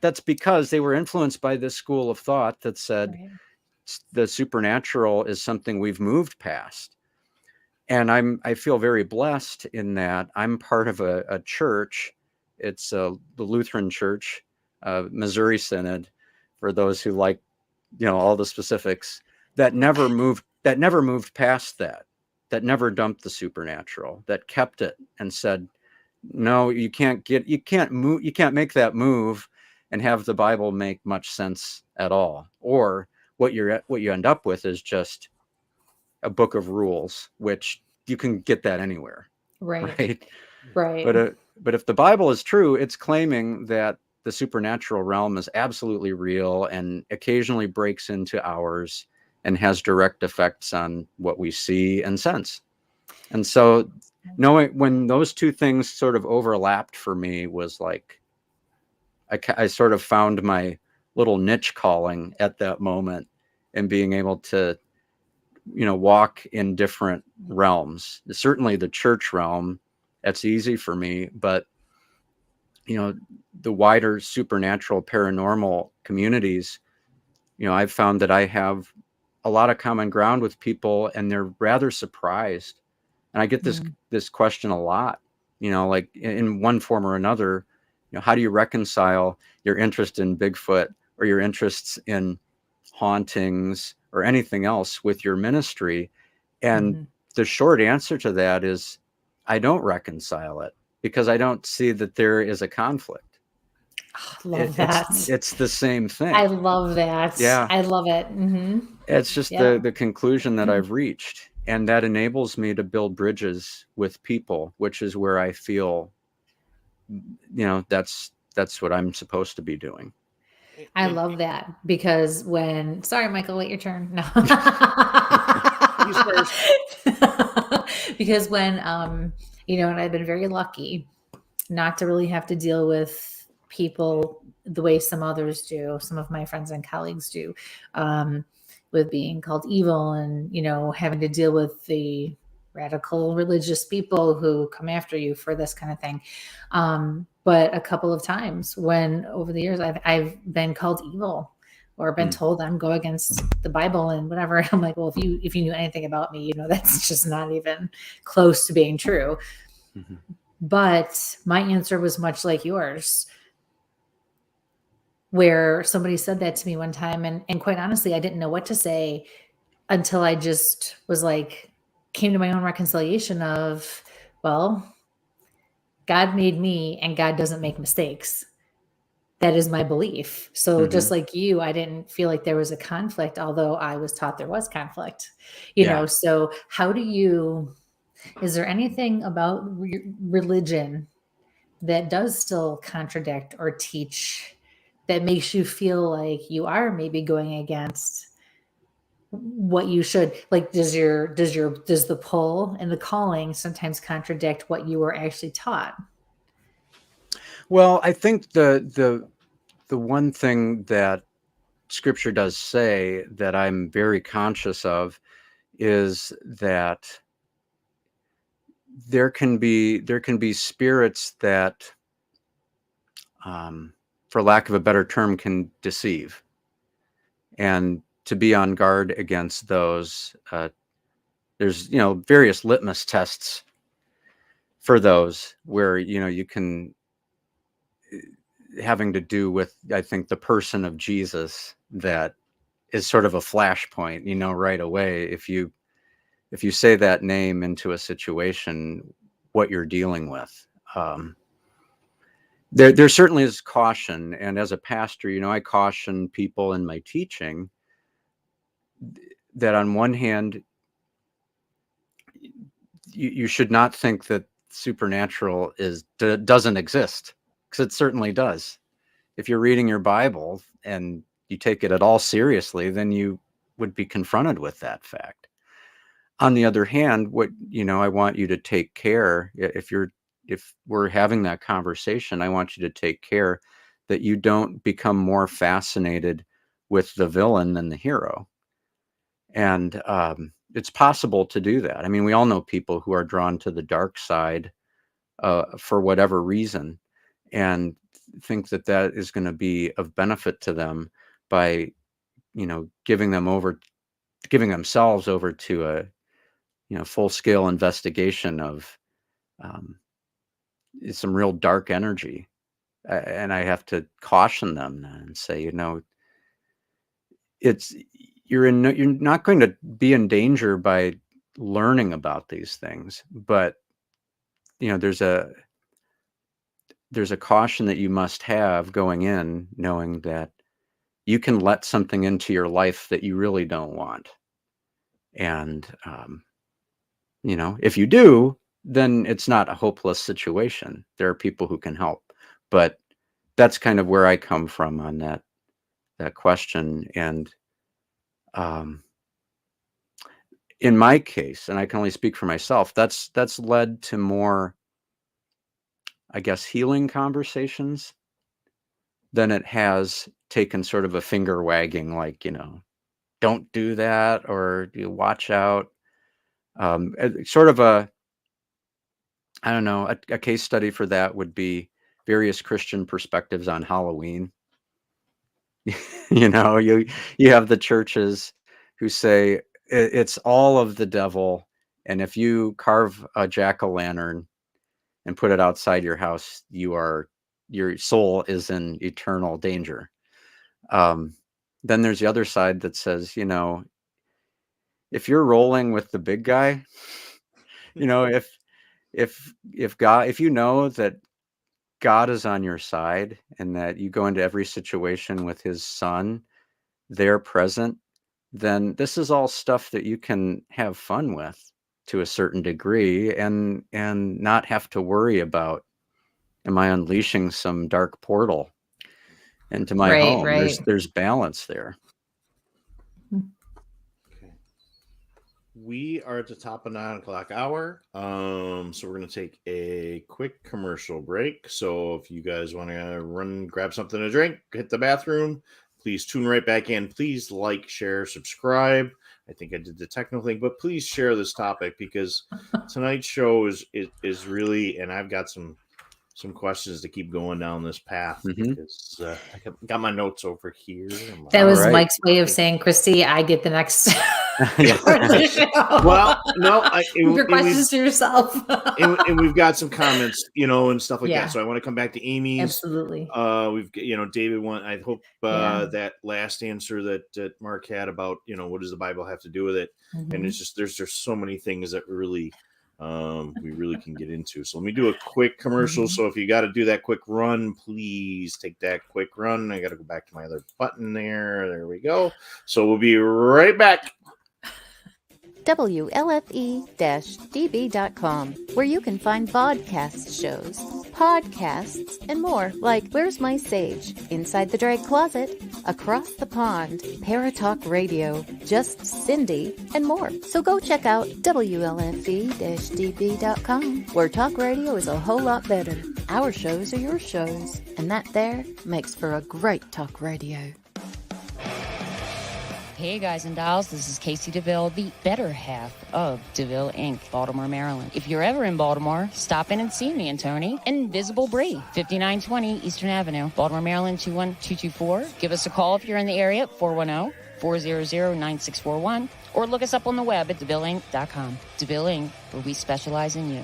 that's because they were influenced by this school of thought that said the supernatural is something we've moved past. And I feel very blessed in that I'm part of a church. It's the Lutheran Church, Missouri Synod, for those who like, all the specifics, that never moved past that never dumped the supernatural, that kept it and said, no, you can't make that move and have the Bible make much sense at all. Or what you end up with is just a book of rules, which you can get that anywhere. Right. But if the Bible is true, it's claiming that the supernatural realm is absolutely real and occasionally breaks into ours and has direct effects on what we see and sense. And so knowing when those two things sort of overlapped for me was like, I sort of found my little niche calling at that moment, and being able to, walk in different realms. Certainly the church realm, that's easy for me, but the wider supernatural paranormal communities, I've found that I have a lot of common ground with people, and they're rather surprised. And I get this question a lot, like in one form or another, how do you reconcile your interest in Bigfoot or your interests in hauntings or anything else with your ministry? And the short answer to that is I don't reconcile it, because I don't see that there is a conflict. Love that. It's the same thing. I love that. Yeah. I love it. It's just the conclusion that I've reached. And that enables me to build bridges with people, which is where I feel, that's what I'm supposed to be doing. I love that, because sorry, Michael, wait your turn. No. Because when, and I've been very lucky not to really have to deal with people the way some others do, some of my friends and colleagues do, with being called evil and, having to deal with the radical religious people who come after you for this kind of thing. But a couple of times when over the years I've been called evil or been told I'm go against the Bible and whatever. I'm like, well, if you knew anything about me, that's just not even close to being true. But my answer was much like yours, where somebody said that to me one time. And quite honestly, I didn't know what to say until I just was like, came to my own reconciliation of, well, God made me and God doesn't make mistakes. That is my belief. So just like you, I didn't feel like there was a conflict, although I was taught there was conflict, so is there anything about religion that does still contradict or teach that makes you feel like you are maybe going against what you should, like, does the pull and the calling sometimes contradict what you were actually taught? Well, I think the one thing that Scripture does say that I'm very conscious of is that there can be spirits that for lack of a better term, can deceive. And to be on guard against those, there's, various litmus tests for those where, you can, having to do with, I think, the person of Jesus, that is sort of a flashpoint, right away. If you say that name into a situation, what you're dealing with. There certainly is caution. And as a pastor, I caution people in my teaching that on one hand, you should not think that supernatural doesn't exist, because it certainly does. If you're reading your Bible and you take it at all seriously, then you would be confronted with that fact. On the other hand, what, I want you to take care, if we're having that conversation, I want you to take care that you don't become more fascinated with the villain than the hero. And it's possible to do that. I mean, we all know people who are drawn to the dark side for whatever reason, and think that is going to be of benefit to them by, giving themselves over to a, full-scale investigation of some real dark energy. And I have to caution them and say, you're not going to be in danger by learning about these things, but there's a caution that you must have going in, knowing that you can let something into your life that you really don't want. And if you do, then it's not a hopeless situation. There are people who can help, but that's kind of where I come from on that question. And in my case, and I can only speak for myself, that's led to more, I guess, healing conversations than it has taken sort of a finger wagging, like, don't do that, or you watch out. Sort of a case study for that would be various Christian perspectives on Halloween. You have the churches who say it's all of the devil, and if you carve a jack-o'-lantern and put it outside your house, your soul is in eternal danger. Then there's the other side that says, if you're rolling with the big guy, if you know that God is on your side and that you go into every situation with his son there present, then this is all stuff that you can have fun with to a certain degree, and not have to worry about, am I unleashing some dark portal into my home? Right. There's balance there. Okay. We are at the top of 9 o'clock hour. So we're going to take a quick commercial break. So if you guys want to run, grab something to drink, hit the bathroom, please tune right back in. Please like, share, subscribe. I think I did the technical thing, but please share this topic, because tonight's show is really, and I've got some questions to keep going down this path, because I got my notes over here. That was right. Mike's way of saying, Kristie, I get the next. Well, no, your questions to yourself. and we've got some comments, and stuff like that. So I want to come back to Amy's. Absolutely. We've David I hope that last answer that Mark had about, what does the Bible have to do with it? And it's just, there's so many things that really we really can get into. So let me do a quick commercial. So if you got to do that quick run, please take that quick run. I got to go back to my other button there. There we go. So we'll be right back. WLFE-DB.com, where you can find vodcast shows, podcasts, and more, like Where's My Sage, Inside the Drag Closet, Across the Pond, Paratalk Radio, Just Cindy, and more. So go check out WLFE-DB.com, where talk radio is a whole lot better. Our shows are your shows, and that there makes for a great talk radio. Hey guys and dolls, this is Casey DeVille, the better half of DeVille Inc., Baltimore, Maryland. If you're ever in Baltimore, stop in and see me and Tony. Invisible Bree, 5920 Eastern Avenue, Baltimore, Maryland, 21224. Give us a call if you're in the area, 410-400-9641, or look us up on the web at DeVilleInc.com. DeVille Inc., where we specialize in you.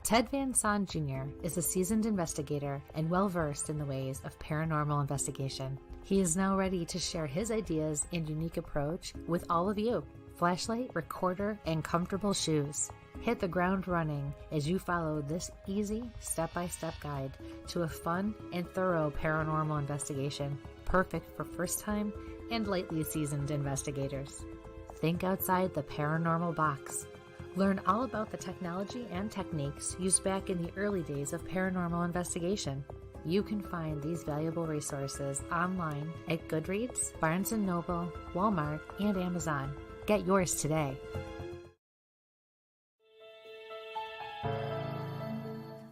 Ted Van Son Jr. is a seasoned investigator and well-versed in the ways of paranormal investigation. He is now ready to share his ideas and unique approach with all of you. Flashlight, recorder, and comfortable shoes. Hit the ground running as you follow this easy step-by-step guide to a fun and thorough paranormal investigation, perfect for first-time and lightly seasoned investigators. Think outside the paranormal box. Learn all about the technology and techniques used back in the early days of paranormal investigation. You can find these valuable resources online at Goodreads, Barnes & Noble, Walmart, and Amazon. Get yours today.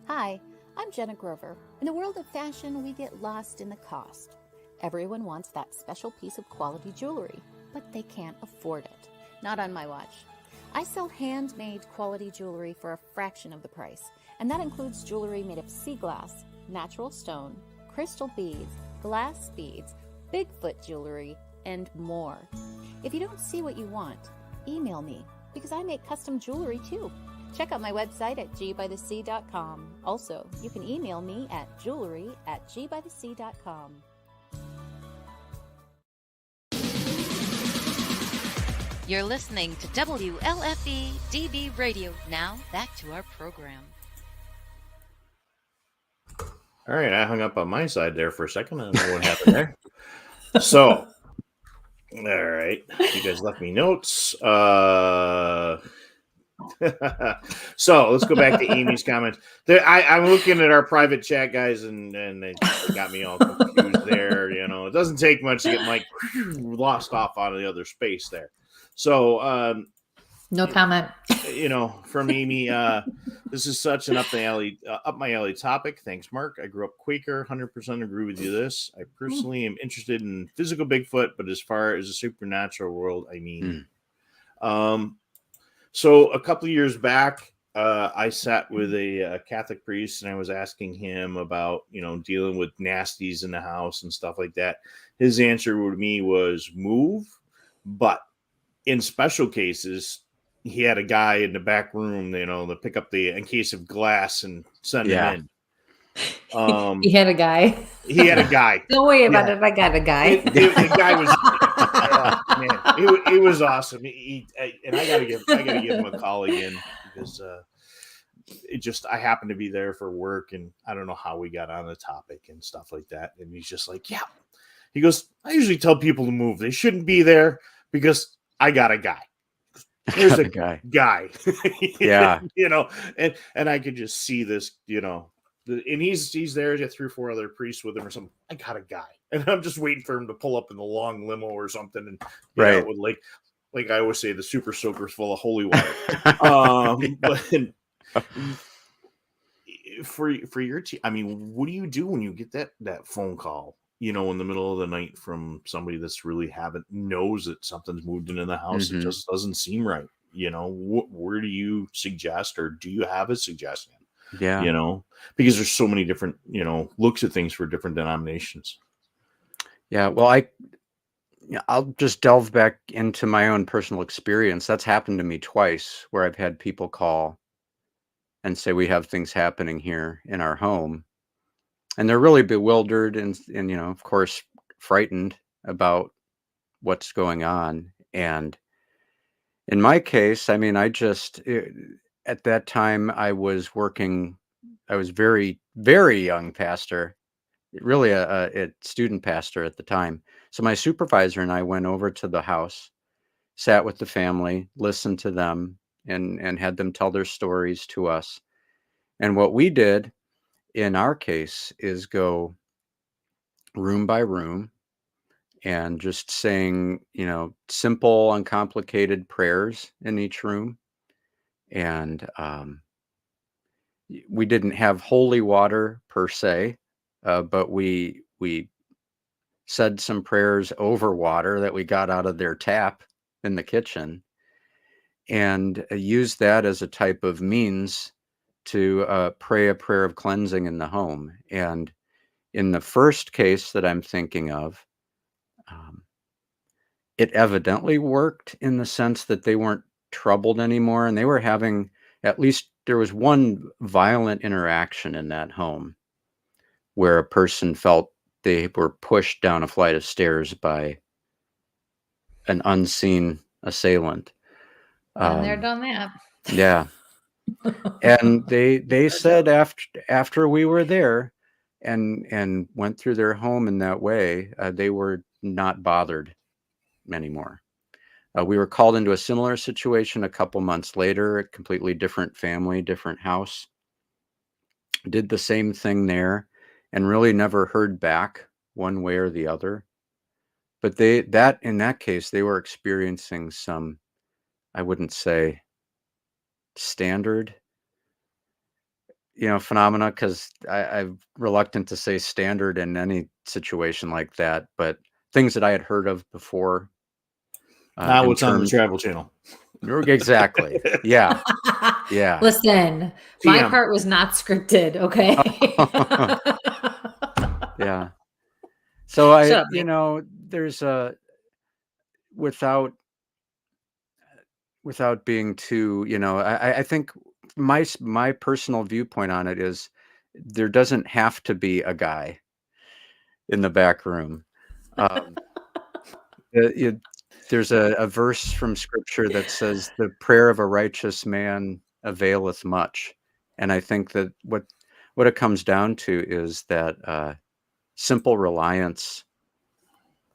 Hi, I'm Jenna Grover. In the world of fashion, we get lost in the cost. Everyone wants that special piece of quality jewelry, but they can't afford it. Not on my watch. I sell handmade quality jewelry for a fraction of the price, and that includes jewelry made of sea glass, natural stone, crystal beads, glass beads, Bigfoot jewelry, and more. If you don't see what you want, email me, because I make custom jewelry too. Check out my website at gbythesea.com. Also, you can email me at jewelry@gbythesea.com. You're listening to WLFE DB Radio. Now, back to our program. All right, I hung up on my side there for a second. I don't know what happened there. So, all right, you guys left me notes. So let's go back to Amy's comments. I'm looking at our private chat, guys, and they got me all confused there. You know, it doesn't take much to get Mike lost off on the other space there. So, No comment. You know, from Amy, this is such an up my alley topic. Thanks, Mark. I grew up Quaker. 100% agree with you. This I personally am interested in physical Bigfoot, but as far as the supernatural world, I mean, so a couple of years back, I sat with a Catholic priest, and I was asking him about, you know, dealing with nasties in the house and stuff like that. His answer to me was move, but in special cases, he had a guy in the back room, you know, to pick up in case of glass and send him in. He had a guy. He had a guy. Don't worry about it. I got a guy. The guy was, man, it was awesome. And I gotta give him a call again because I happened to be there for work, and I don't know how we got on the topic and stuff like that. And he's just like, yeah. He goes, I usually tell people to move. They shouldn't be there because I got a guy. There's a guy. Yeah. You know, and I could just see this, you know, and he's there. He's got 3 or 4 other priests with him or something. I got a guy. And I'm just waiting for him to pull up in the long limo or something. And right. Know, with like I always say, the super soaker's full of holy water. But for your team, I mean, what do you do when you get that phone call, you know, in the middle of the night from somebody that's really knows that something's moved into the house? It just doesn't seem right. You know, where do you suggest, or do you have a suggestion? Yeah. You know, because there's so many different, you know, looks at things for different denominations. Yeah. Well, I'll just delve back into my own personal experience. That's happened to me twice, where I've had people call and say, we have things happening here in our home. And they're really bewildered and, you know, of course, frightened about what's going on. And in my case, I mean, at that time I was very, very young pastor, really a student pastor at the time. So my supervisor and I went over to the house, sat with the family, listened to them, and had them tell their stories to us. And what we did in our case is go room by room and just saying, you know, simple, uncomplicated prayers in each room. And we didn't have holy water per se, but we said some prayers over water that we got out of their tap in the kitchen, and used that as a type of means to pray a prayer of cleansing in the home. And in the first case that I'm thinking of, it evidently worked in the sense that they weren't troubled anymore, and they were having, at least there was one violent interaction in that home where a person felt they were pushed down a flight of stairs by an unseen assailant. Been there, done that. Yeah. And they said after we were there and went through their home in that way, they were not bothered anymore. We were called into a similar situation a couple months later, a completely different family, different house. Did the same thing there and really never heard back one way or the other. But in that case, they were experiencing some, I wouldn't say standard, phenomena, because I'm reluctant to say standard in any situation like that, but things that I had heard of before. Now it's on the Travel Channel. Exactly. Yeah. Yeah. Listen, my part was not scripted. Okay. Yeah. So there's without being too, I think my personal viewpoint on it is there doesn't have to be a guy in the back room. There's a verse from scripture that says the prayer of a righteous man availeth much. And I think that what it comes down to is that simple reliance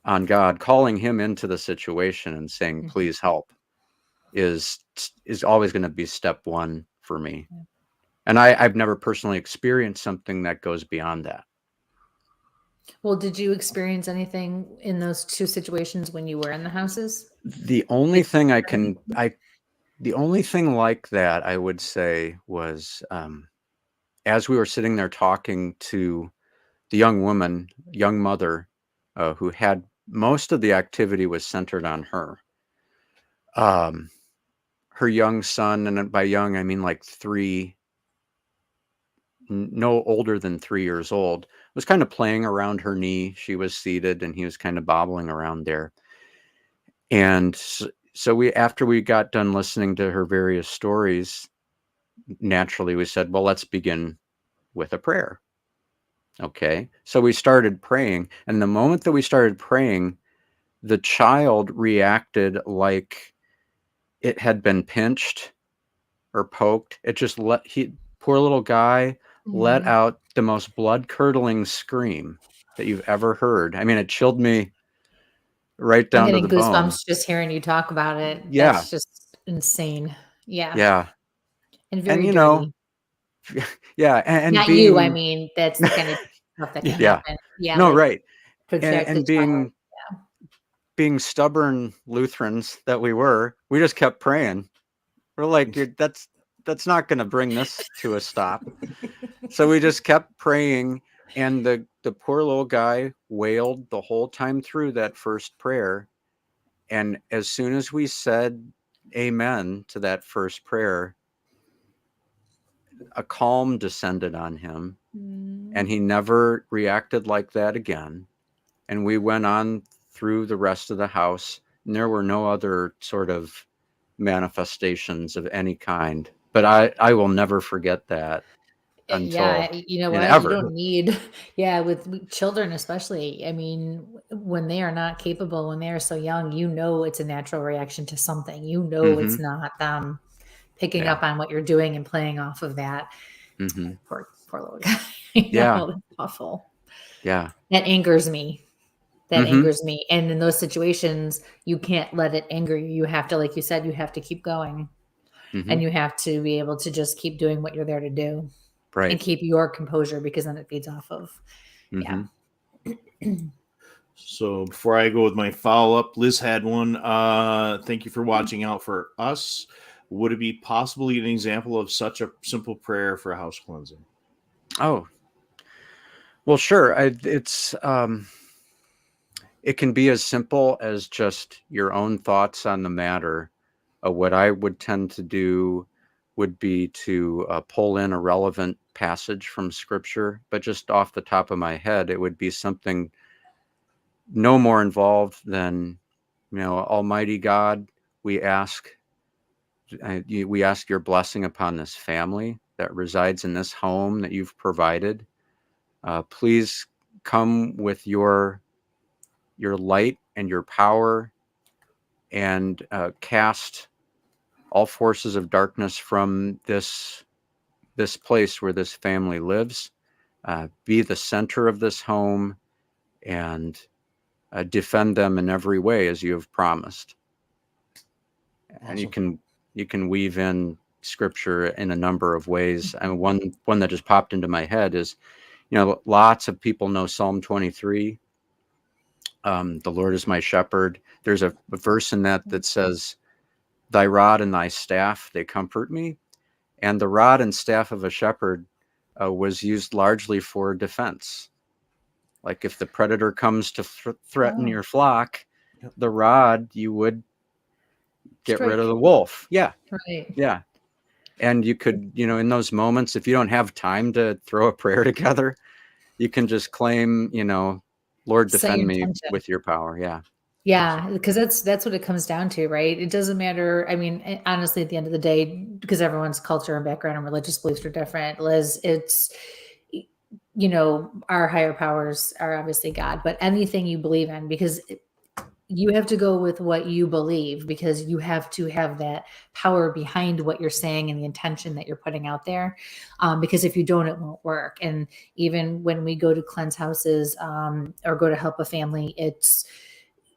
on God, calling him into the situation and saying, please help, is always going to be step one for me. And I've never personally experienced something that goes beyond that. Well, did you experience anything in those two situations when you were in the houses? The only thing the only thing like that I would say was, as we were sitting there talking to the young mother, who had most of the activity was centered on her. Her young son, and by young, I mean like no older than 3 years old, was kind of playing around her knee. She was seated and he was kind of bobbling around there. And so after we got done listening to her various stories, naturally we said, well, let's begin with a prayer. Okay. So we started praying. And the moment that we started praying, the child reacted like it had been pinched or poked. It just poor little guy let out the most blood-curdling scream that you've ever heard. I mean, it chilled me right down to the bone. I'm getting goosebumps just hearing you talk about it. Yeah. That's just insane. Yeah. Yeah. And very dirty. Yeah. And not you, I mean, that's the kind of stuff that can happen. Yeah. No, right. Protect and being stubborn Lutherans that we just kept praying. We're like, that's not going to bring this to a stop. So we just kept praying, and the poor little guy wailed the whole time through that first prayer. And as soon as we said amen to that first prayer, a calm descended on him, and he never reacted like that again. And we went on through the rest of the house, and there were no other sort of manifestations of any kind. But I will never forget that. You know what? Ever. You don't need, with children especially. I mean, when they are not capable, when they are so young, it's a natural reaction to something. It's not them picking up on what you're doing and playing off of that. Poor little guy. That's awful. Yeah, that angers me. Angers me. And in those situations, you can't let it anger you. You have to, like you said, you have to keep going, and you have to be able to just keep doing what you're there to do. Right. And keep your composure, because then it feeds off of. Yeah. So before I go with my follow-up, Liz had one. Thank you for watching out for us. would it be possibly an example of such a simple prayer for a house cleansing? Oh, well, sure. It can be as simple as just your own thoughts on the matter. What I would tend to do would be to pull in a relevant passage from Scripture, but just off the top of my head, it would be something no more involved than, Almighty God, we ask your blessing upon this family that resides in this home that you've provided. Please come with your light and your power, and cast all forces of darkness from this place where this family lives. Be the center of this home, and defend them in every way as you have promised. Awesome. And you can weave in Scripture in a number of ways. And one that just popped into my head is, lots of people know Psalm 23. The Lord is my shepherd. There's a verse in that says, thy rod and thy staff, they comfort me. And the rod and staff of a shepherd was used largely for defense. Like if the predator comes to threaten your flock, the rod, you would get rid of the wolf. Yeah. Right. Yeah. And you could, in those moments, if you don't have time to throw a prayer together, you can just claim, Lord, defend me with your power. Yeah. Yeah, because that's what it comes down to, right? It doesn't matter. I mean, honestly, at the end of the day, because everyone's culture and background and religious beliefs are different, Liz, it's, our higher powers are obviously God, but anything you believe in, because you have to go with what you believe, because you have to have that power behind what you're saying and the intention that you're putting out there. Because if you don't, it won't work. And even when we go to cleanse houses or go to help a family, it's,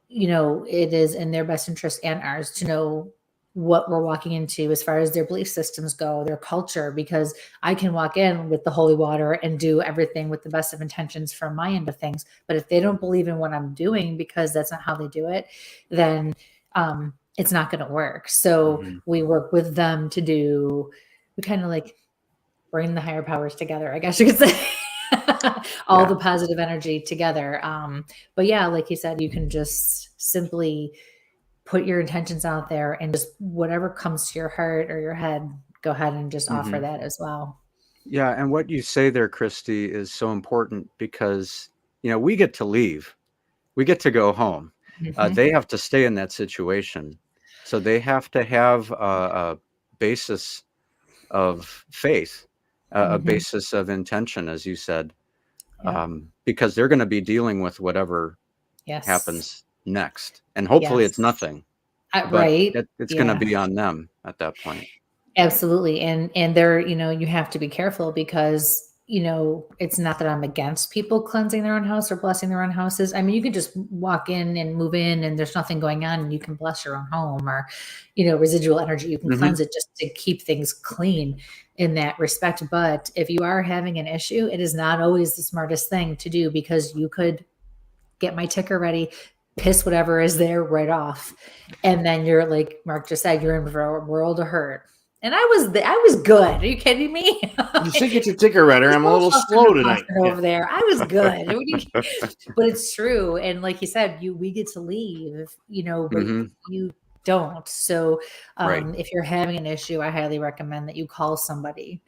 it is in their best interest and ours to know what we're walking into as far as their belief systems go, their culture, because I can walk in with the holy water and do everything with the best of intentions from my end of things. But if they don't believe in what I'm doing, because that's not how they do it, then it's not going to work. So we work with them we kind of like bring the higher powers together, I guess you could say. All the positive energy together. But yeah, like you said, you can just simply put your intentions out there, and just whatever comes to your heart or your head, go ahead and just offer that as well. Yeah. And what you say there, Kristie, is so important, because, we get to leave. We get to go home. They have to stay in that situation. So they have to have a basis of faith, a basis of intention, as you said, because they're going to be dealing with whatever happens next. And hopefully it's nothing. Right. It's going to be on them at that point. Absolutely. And they're, you have to be careful, because, it's not that I'm against people cleansing their own house or blessing their own houses. I mean, you can just walk in and move in and there's nothing going on, and you can bless your own home, or, residual energy, you can cleanse it just to keep things clean in that respect. But if you are having an issue, it is not always the smartest thing to do, because you could get my ticker ready, piss whatever is there right off. And then you're like Mark just said, you're in for a world of hurt. And I was good. Are you kidding me? You should get your ticker ready. I'm a little slow tonight. Over there. I was good. But it's true. And like you said, we get to leave, but you don't. So if you're having an issue, I highly recommend that you call somebody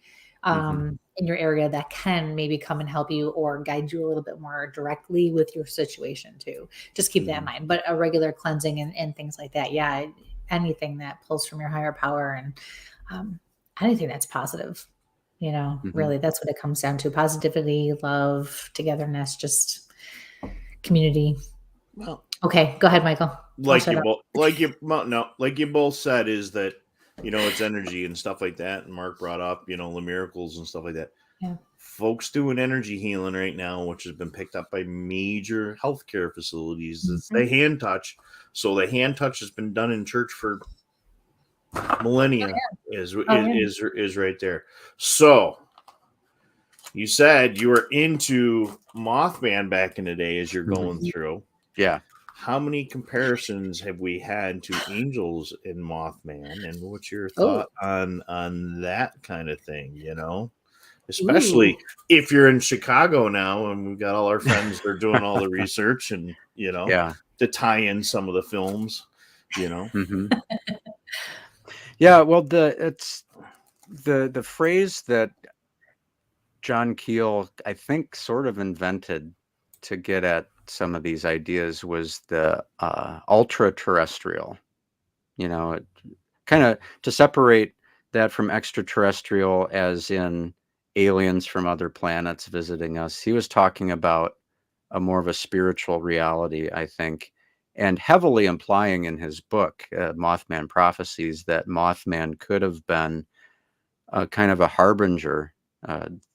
in your area that can maybe come and help you or guide you a little bit more directly with your situation too. Just keep that in mind. But a regular cleansing and things like that. Yeah. Anything that pulls from your higher power, and anything that's positive, really, that's what it comes down to. Positivity, love, togetherness, just community. Well, okay. Go ahead, Michael. Like you both said, is that, it's energy and stuff like that. And Mark brought up, the miracles and stuff like that. Yeah. Folks doing energy healing right now, which has been picked up by major healthcare facilities. It's the hand touch. So the hand touch has been done in church for millennia. Is right there. So you said you were into Mothman back in the day as you're going through. Yeah. how many comparisons have we had to angels in Mothman, and what's your thought on that kind of thing? You know, especially if you're in Chicago now, and we've got all our friends that are doing all the research, and you know, to tie in some of the films. You know, yeah. Well, it's the phrase that John Keel, I think, sort of invented to get at some of these ideas was the ultra-terrestrial. You know, kind of to separate that from extraterrestrial, as in aliens from other planets visiting us. He was talking about a more of a spiritual reality, I think, and heavily implying in his book, Mothman Prophecies, that Mothman could have been a kind of a harbinger,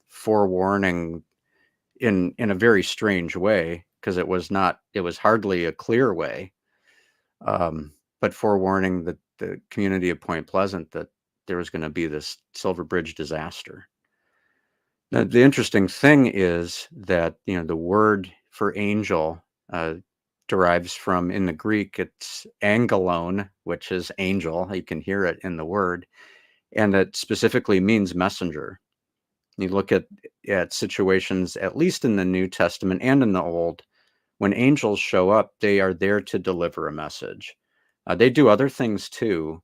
forewarning in a very strange way, because it was hardly a clear way, but forewarning the community of Point Pleasant that there was going to be this Silver Bridge disaster. Now, the interesting thing is that, you know, the word for angel derives from, in the Greek, it's angelon, which is angel. You can hear it in the word, and it specifically means messenger. You look at situations, at least in the New Testament and in the Old, when angels show up, they are there to deliver a message. They do other things too,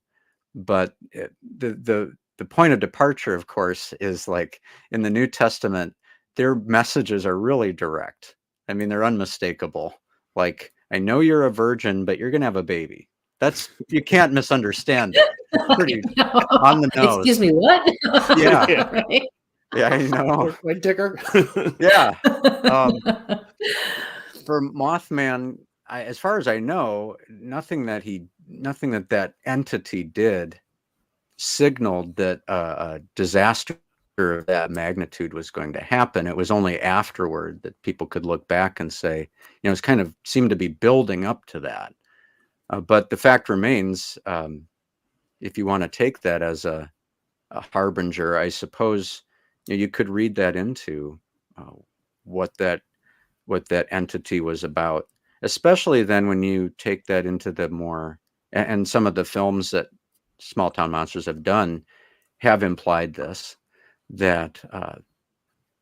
but the point of departure, of course, is like in the New Testament, their messages are really direct. I mean, they're unmistakable. Like, I know you're a virgin, but you're going to have a baby. You can't misunderstand it. Pretty on the nose. Excuse me, what? Yeah. Right? Yeah, I know. Right, Dicker. Yeah. For Mothman, as far as I know, nothing that entity did signaled that a disaster of that magnitude was going to happen. It was only afterward that people could look back and say, you know, it's kind of seemed to be building up to that. But the fact remains, if you want to take that as a harbinger, I suppose, you know, you could read that into what that entity was about, especially then when you take that into the more, and some of the films that Small Town Monsters have done have implied this, that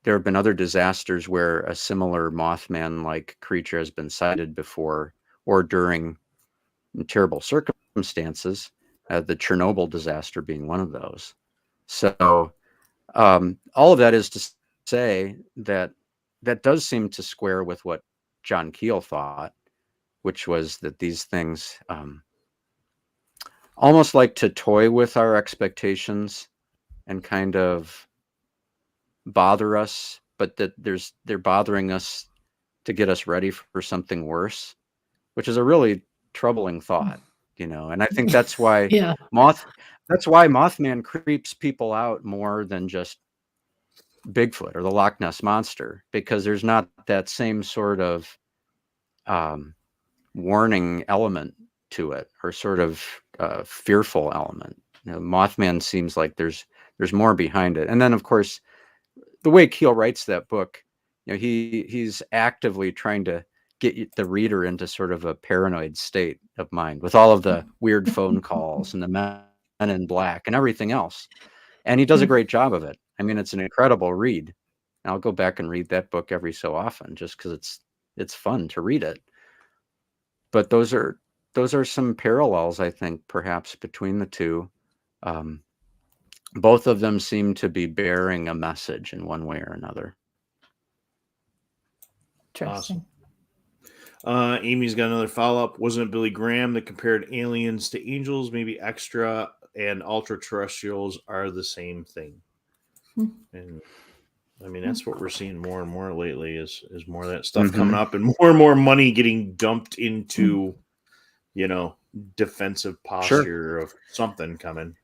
there have been other disasters where a similar Mothman-like creature has been sighted before, or during terrible circumstances, the Chernobyl disaster being one of those. So all of that is to say that does seem to square with what John Keel thought, which was that these things almost like to toy with our expectations and kind of bother us, but that they're bothering us to get us ready for something worse, which is a really troubling thought, you know. And I think that's why Mothman creeps people out more than just Bigfoot or the Loch Ness Monster, because there's not that same sort of warning element to it, or sort of fearful element. You know, Mothman seems like there's more behind it. And then, of course, the way Keel writes that book, you know, he's actively trying to get the reader into sort of a paranoid state of mind with all of the weird phone calls and the men in black and everything else. And he does a great job of it. I mean, it's an incredible read. And I'll go back and read that book every so often just because it's fun to read it. But those are some parallels, I think, perhaps between the two. Both of them seem to be bearing a message in one way or another. Interesting. Awesome. Amy's got another follow-up. Wasn't it Billy Graham that compared aliens to angels? Maybe extra and ultra-terrestrials are the same thing. And I mean, that's what we're seeing more and more lately is more of that stuff coming up, and more money getting dumped into, you know, defensive posture of something coming.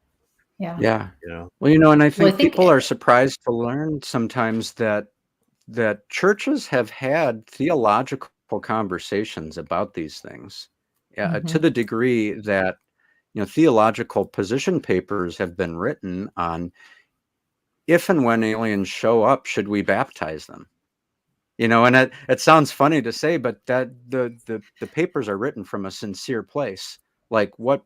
Yeah. You know. Well, you know, and I think people are surprised to learn sometimes that churches have had theological conversations about these things, to the degree that, you know, theological position papers have been written on if and when aliens show up, should we baptize them? And it sounds funny to say, but that the papers are written from a sincere place. Like what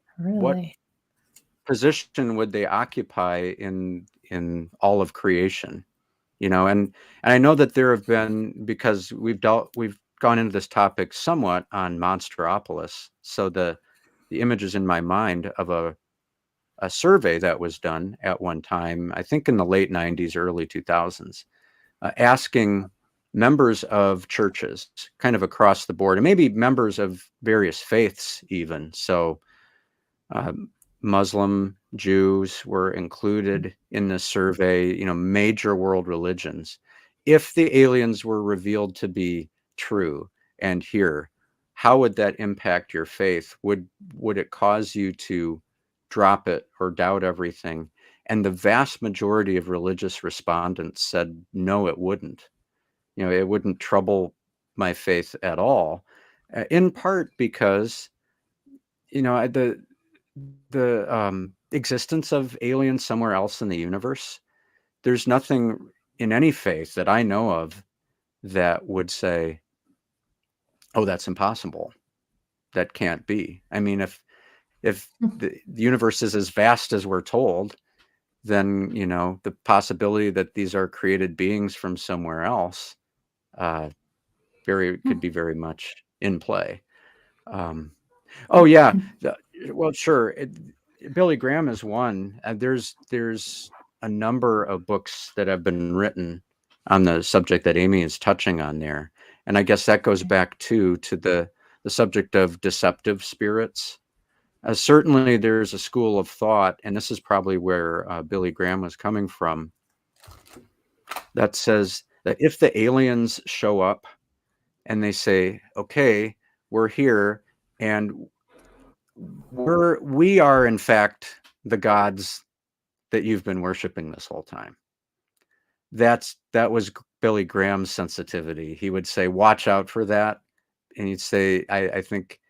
position would they occupy in all of creation? And I know that there have been, because we've gone into this topic somewhat on Monsteropolis. So the image is in my mind of a survey that was done at one time, I think in the late 90s, early 2000s, asking members of churches kind of across the board, and maybe members of various faiths even. So Muslim, Jews were included in this survey, major world religions. If the aliens were revealed to be true and here, how would that impact your faith? Would it cause you to drop it or doubt everything? And the vast majority of religious respondents said, no, it wouldn't. It wouldn't trouble my faith at all. In part because, the existence of aliens somewhere else in the universe, there's nothing in any faith that I know of that would say, oh, that's impossible. That can't be. I mean, if the universe is as vast as we're told, then, the possibility that these are created beings from somewhere else could be very much in play. Oh yeah. Well, sure. Billy Graham is one. There's a number of books that have been written on the subject that Amy is touching on there. And I guess that goes back to the subject of deceptive spirits. Certainly there's a school of thought, and this is probably where Billy Graham was coming from, that says that if the aliens show up and they say, okay, we're here, and we are in fact the gods that you've been worshiping this whole time. That was Billy Graham's sensitivity. He would say, watch out for that. And he'd say, I think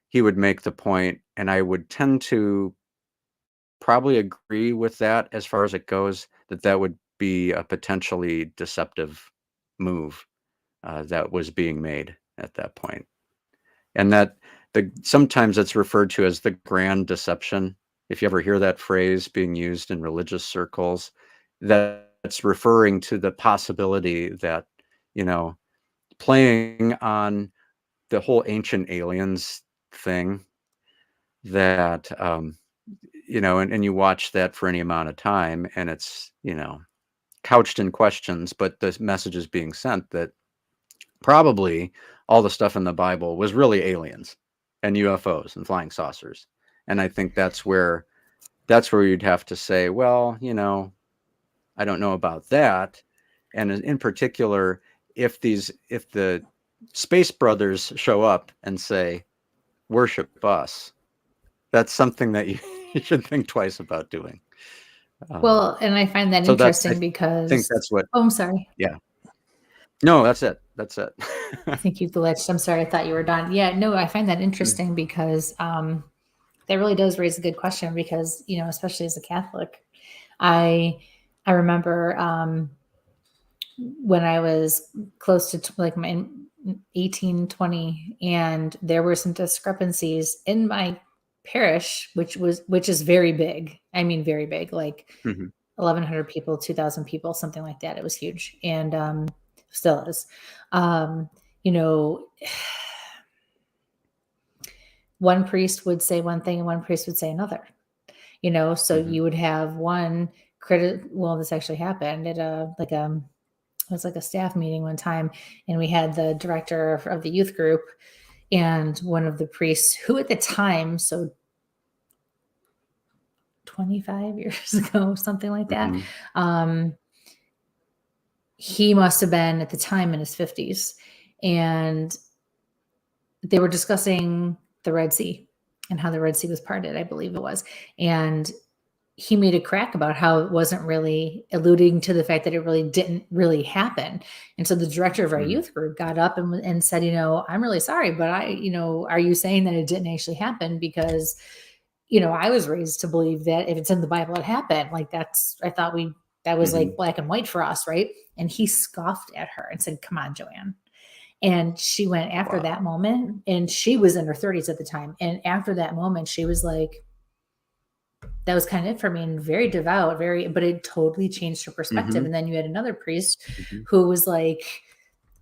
he would make the point, and I would tend to probably agree with that as far as it goes, that would be a potentially deceptive move that was being made at that point. And that sometimes it's referred to as the grand deception. If you ever hear that phrase being used in religious circles, that's referring to the possibility that, playing on the whole ancient aliens thing, that, and you watch that for any amount of time, and it's, couched in questions, but the message is being sent that probably all the stuff in the Bible was really aliens and UFOs and flying saucers. And I think that's where you'd have to say, well, I don't know about that. And in particular, if the Space Brothers show up and say, worship us, that's something that you should think twice about doing. Well, and I find that interesting because I think that's what. Oh, I'm sorry. Yeah. No, that's it. I think you glitched. I'm sorry. I thought you were done. Yeah, no, I find that interesting because that really does raise a good question because, especially as a Catholic, I remember when I was close to like my 18, 20, and there were some discrepancies in my parish, which is very big. I mean, very big, like 1,100 people, 2,000 people, something like that. It was huge. And still is. One priest would say one thing and one priest would say another, so you would have one this actually happened at it was like a staff meeting one time, and we had the director of the youth group and one of the priests who at the time, so 25 years ago, something like that, he must have been at the time in his 50s, and they were discussing the Red Sea and how the Red Sea was parted, I believe it was. And he made a crack about how it wasn't really alluding to the fact that it really didn't really happen. And so the director of our youth group got up and said, I'm really sorry, but are you saying that it didn't actually happen? Because, I was raised to believe that if it's in the Bible, it happened. Like I thought we That was like black and white for us, right? And he scoffed at her and said, "Come on, Joanne." And she went after that moment, and she was in her 30s at the time. And after that moment, she was like, that was kind of it for me, and very devout, but it totally changed her perspective. And then you had another priest who was like,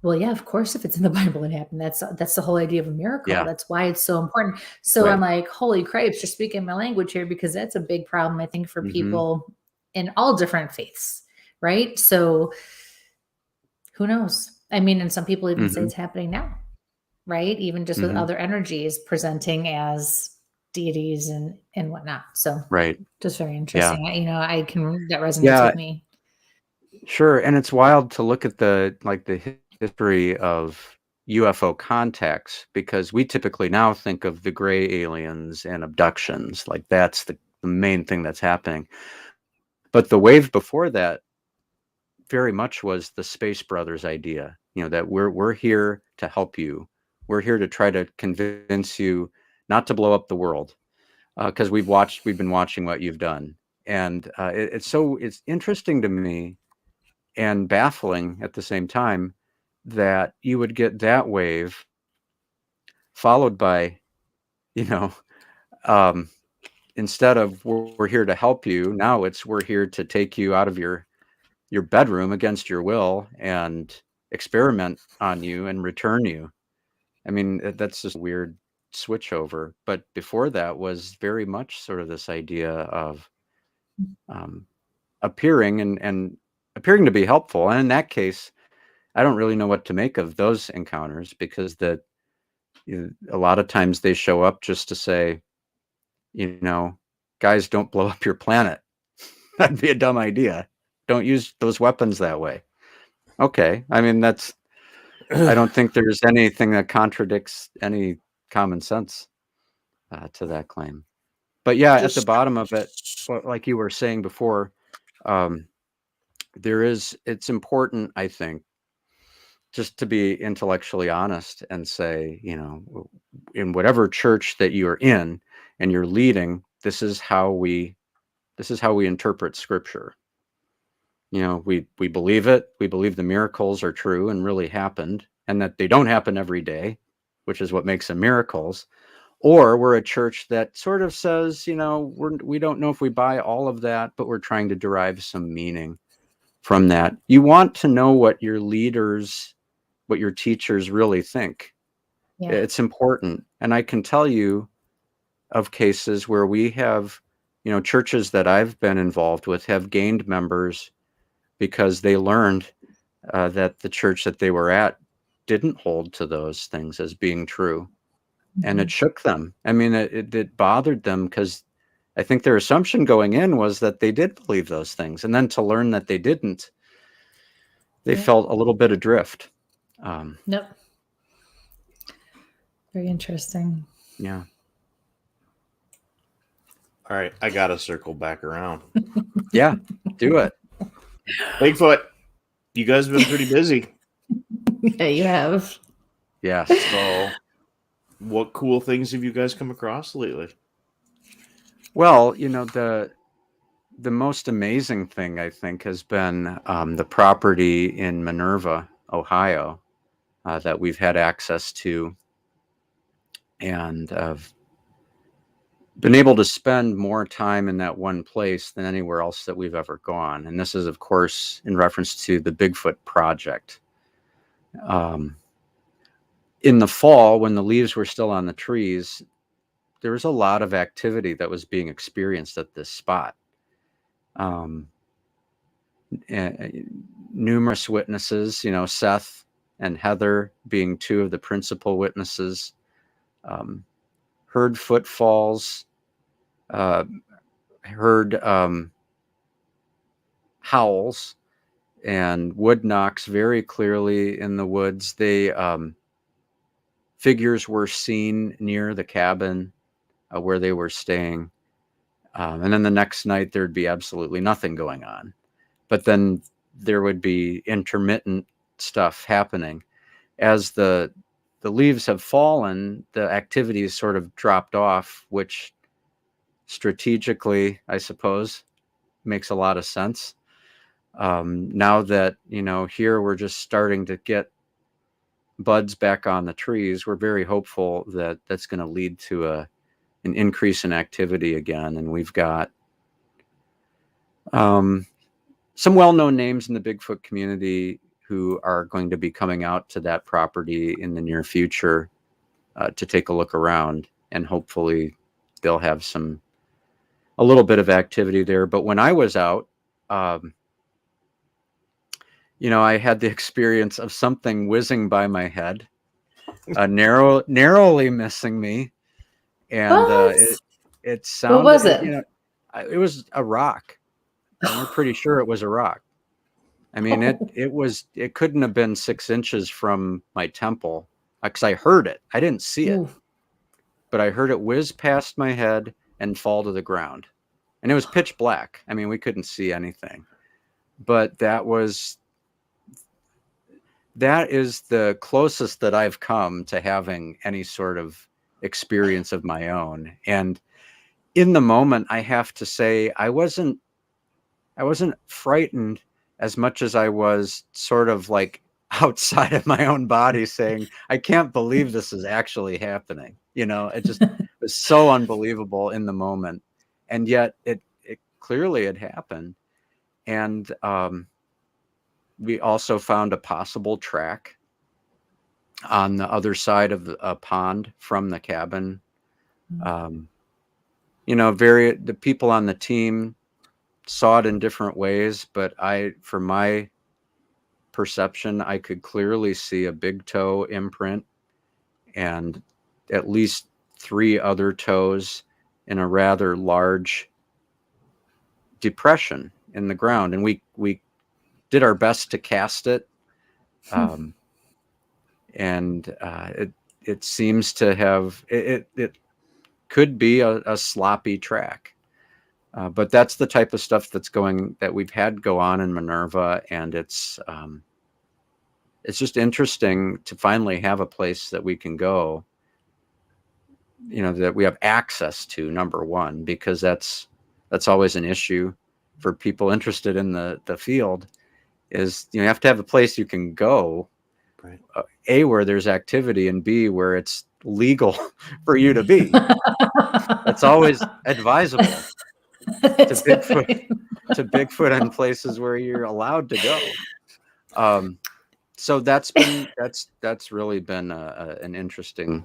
well, yeah, of course, if it's in the Bible, it happened. That's the whole idea of a miracle. Yeah. That's why it's so important. So I'm like, holy cripes, you're speaking my language here, because that's a big problem, I think, for people in all different faiths, right? So who knows? I mean, and some people even say it's happening now, right? Even just with other energies presenting as deities and whatnot. So just very interesting. That resonates with me. Sure. And it's wild to look at the history of UFO contacts, because we typically now think of the gray aliens and abductions. Like that's the main thing that's happening. But the wave before that very much was the Space Brothers idea, that we're here to help you. We're here to try to convince you not to blow up the world, because we've been watching what you've done. And it's interesting to me and baffling at the same time that you would get that wave followed by, instead of we're here to help you, now it's we're here to take you out of your bedroom against your will and experiment on you and return you. I mean, that's just a weird switch over. But before that was very much sort of this idea of appearing and appearing to be helpful. And in that case, I don't really know what to make of those encounters, because a lot of times they show up just to say, guys, don't blow up your planet. That'd be a dumb idea. Don't use those weapons that way. Okay. I mean, I don't think there's anything that contradicts any common sense to that claim. But yeah, at the bottom of it, like you were saying before, it's important, I think, just to be intellectually honest and say, in whatever church that you're in and you're leading, this is how we interpret Scripture. We believe it. We believe the miracles are true and really happened, and that they don't happen every day, which is what makes them miracles. Or we're a church that sort of says, we don't know if we buy all of that, but we're trying to derive some meaning from that. You want to know what your leaders, what your teachers really think. Yeah. It's important. And I can tell you of cases where we have, churches that I've been involved with have gained members because they learned that the church that they were at didn't hold to those things as being true. And it shook them. I mean, it bothered them, because I think their assumption going in was that they did believe those things. And then to learn that they didn't, they felt a little bit adrift. Nope. Very interesting. Yeah. All right. I got to circle back around. Yeah, do it. Bigfoot, you guys have been pretty busy. Yeah, you have. Yeah. So what cool things have you guys come across lately? Well, the most amazing thing, I think, has been the property in Minerva, Ohio, that we've had access to, and I've been able to spend more time in that one place than anywhere else that we've ever gone. And this is, of course, in reference to the Bigfoot project. In the fall, when the leaves were still on the trees, there was a lot of activity that was being experienced at this spot. Numerous witnesses, Seth and Heather being two of the principal witnesses, heard footfalls, heard howls and wood knocks very clearly in the woods. Figures were seen near the cabin where they were staying. And then the next night there'd be absolutely nothing going on. But then there would be intermittent stuff happening. As the leaves have fallen, the activities sort of dropped off, which strategically, I suppose, makes a lot of sense. Now that, here we're just starting to get buds back on the trees, we're very hopeful that that's going to lead to an increase in activity again. And we've got some well-known names in the Bigfoot community who are going to be coming out to that property in the near future to take a look around, and hopefully they'll have a little bit of activity there. But when I was out, I had the experience of something whizzing by my head, narrowly missing me, and it sounded. What was it? It was a rock. And we're pretty sure it was a rock. I mean, it couldn't have been 6 inches from my temple, because I heard it. I didn't see it, but I heard it whiz past my head and fall to the ground, and it was pitch black. I mean, we couldn't see anything, but that is the closest that I've come to having any sort of experience of my own. And in the moment, I have to say, I wasn't frightened as much as I was sort of like outside of my own body saying, I can't believe this is actually happening. It just was so unbelievable in the moment. And yet it clearly had happened. And we also found a possible track on the other side of a pond from the cabin. The people on the team saw it in different ways, but for my perception, I could clearly see a big toe imprint and at least 3 other toes in a rather large depression in the ground. And we did our best to cast it. And it seems to have, it could be a sloppy track. But that's the type of stuff that we've had go on in Minerva. And it's just interesting to finally have a place that we can go, that we have access to, number one, because that's always an issue for people interested in the field, is you have to have a place you can go, right? A, where there's activity, and B, where it's legal for you to be. That's always advisable. to Bigfoot and places where you're allowed to go. So that's really been an interesting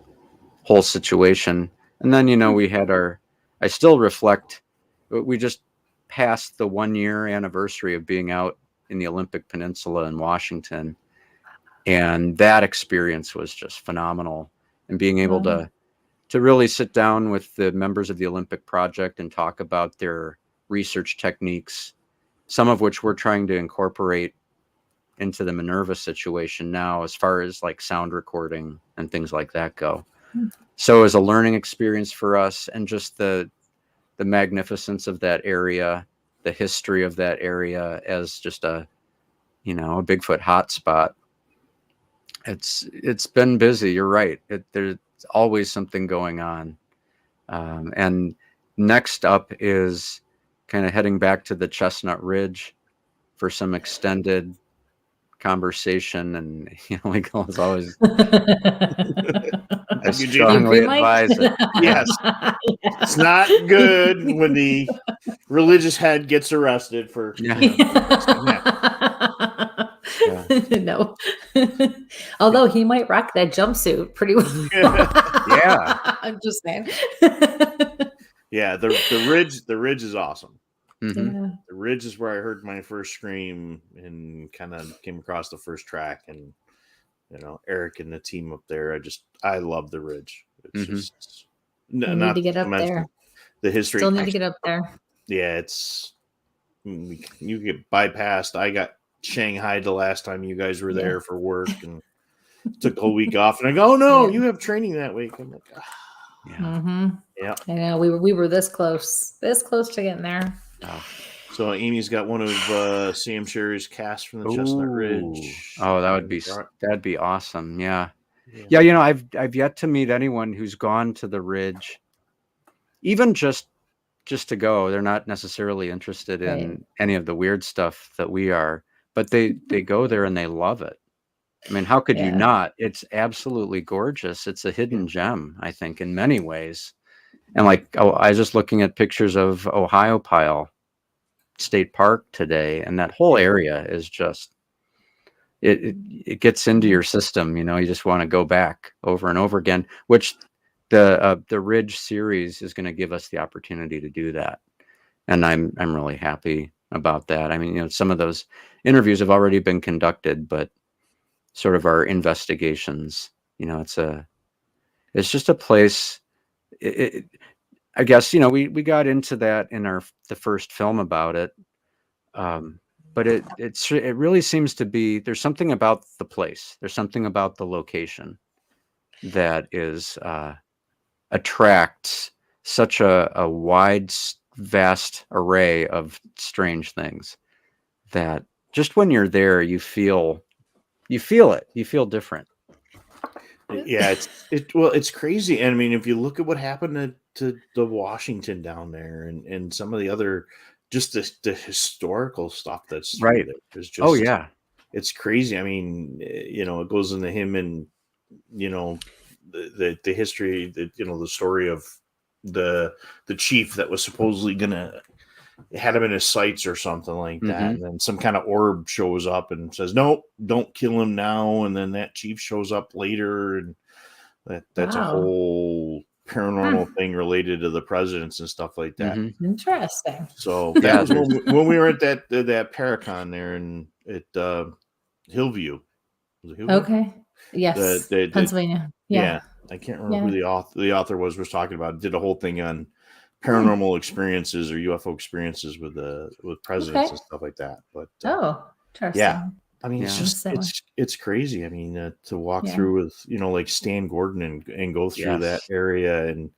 whole situation. And then, we had I still reflect, we just passed the 1-year anniversary of being out in the Olympic Peninsula in Washington. And that experience was just phenomenal. And being able to really sit down with the members of the Olympic Project and talk about their research techniques, some of which we're trying to incorporate into the Minerva situation now, as far as like sound recording and things like that go. So it was a learning experience for us, and just the magnificence of that area, the history of that area as just a Bigfoot hotspot. It's been busy. You're right. There's always something going on. And next up is kind of heading back to the Chestnut Ridge for some extended conversation, and legal is always I strongly advise it. Yes. It's not good when the religious head gets arrested for No. Although he might rock that jumpsuit pretty well. Yeah. I'm just saying. Yeah, the ridge is awesome. Mm-hmm. Yeah. The ridge is where I heard my first scream and kind of came across the first track, and Eric and the team up there, I love the ridge. It's just need to get up there. The history. Still need to get up there. Yeah, you get bypassed. I got Shanghai the last time you guys were there for work, and took a week off, and I go, oh no, you have training that week. I'm like, yeah. I know we were this close to getting there. Oh. So Amy's got one of Sam Sherry's casts from the Chestnut Ridge. Oh, that'd be awesome. Yeah. I've yet to meet anyone who's gone to the ridge, even just just to go. They're not necessarily interested in any of the weird stuff that we are, but they go there and they love it. I mean, how could you not? It's absolutely gorgeous. It's a hidden gem, I think, in many ways. And like, I was just looking at pictures of Ohiopyle State Park today, and that whole area is just, it gets into your system. You know, you just want to go back over and over again, which the Ridge series is going to give us the opportunity to do that. And I'm really happy about that. I mean, you know, some of those interviews have already been conducted, but sort of our investigations, you know, it's just a place. I guess, you know, we got into that in the first film about it. But it really seems to be, there's something about the place. There's something about the location that is, attracts such a wide, vast array of strange things that just when you're there, you feel it. You feel different. Yeah, it's crazy. And I mean, if you look at what happened to the Washington down there and some of the other, just the historical stuff that's right. There's just, oh yeah, it's crazy. I mean, you know, it goes into him and, you know, the history, you know, the story of the chief that was supposedly gonna had him in his sights or something like that, and then some kind of orb shows up and says, "Nope, don't kill him now." And then that chief shows up later, and that's a whole paranormal thing related to the presidents and stuff like that. Interesting. So that was when we were at that Paracon there at Hillview. Was it Hillview? Okay. Yes. Pennsylvania. Yeah. I can't remember who the author was talking about. Did a whole thing on paranormal experiences or UFO experiences with presidents and stuff like that. But interesting. Yeah, I mean, it's just it's crazy. I mean, to walk through with, you know, like Stan Gordon and go through that area, and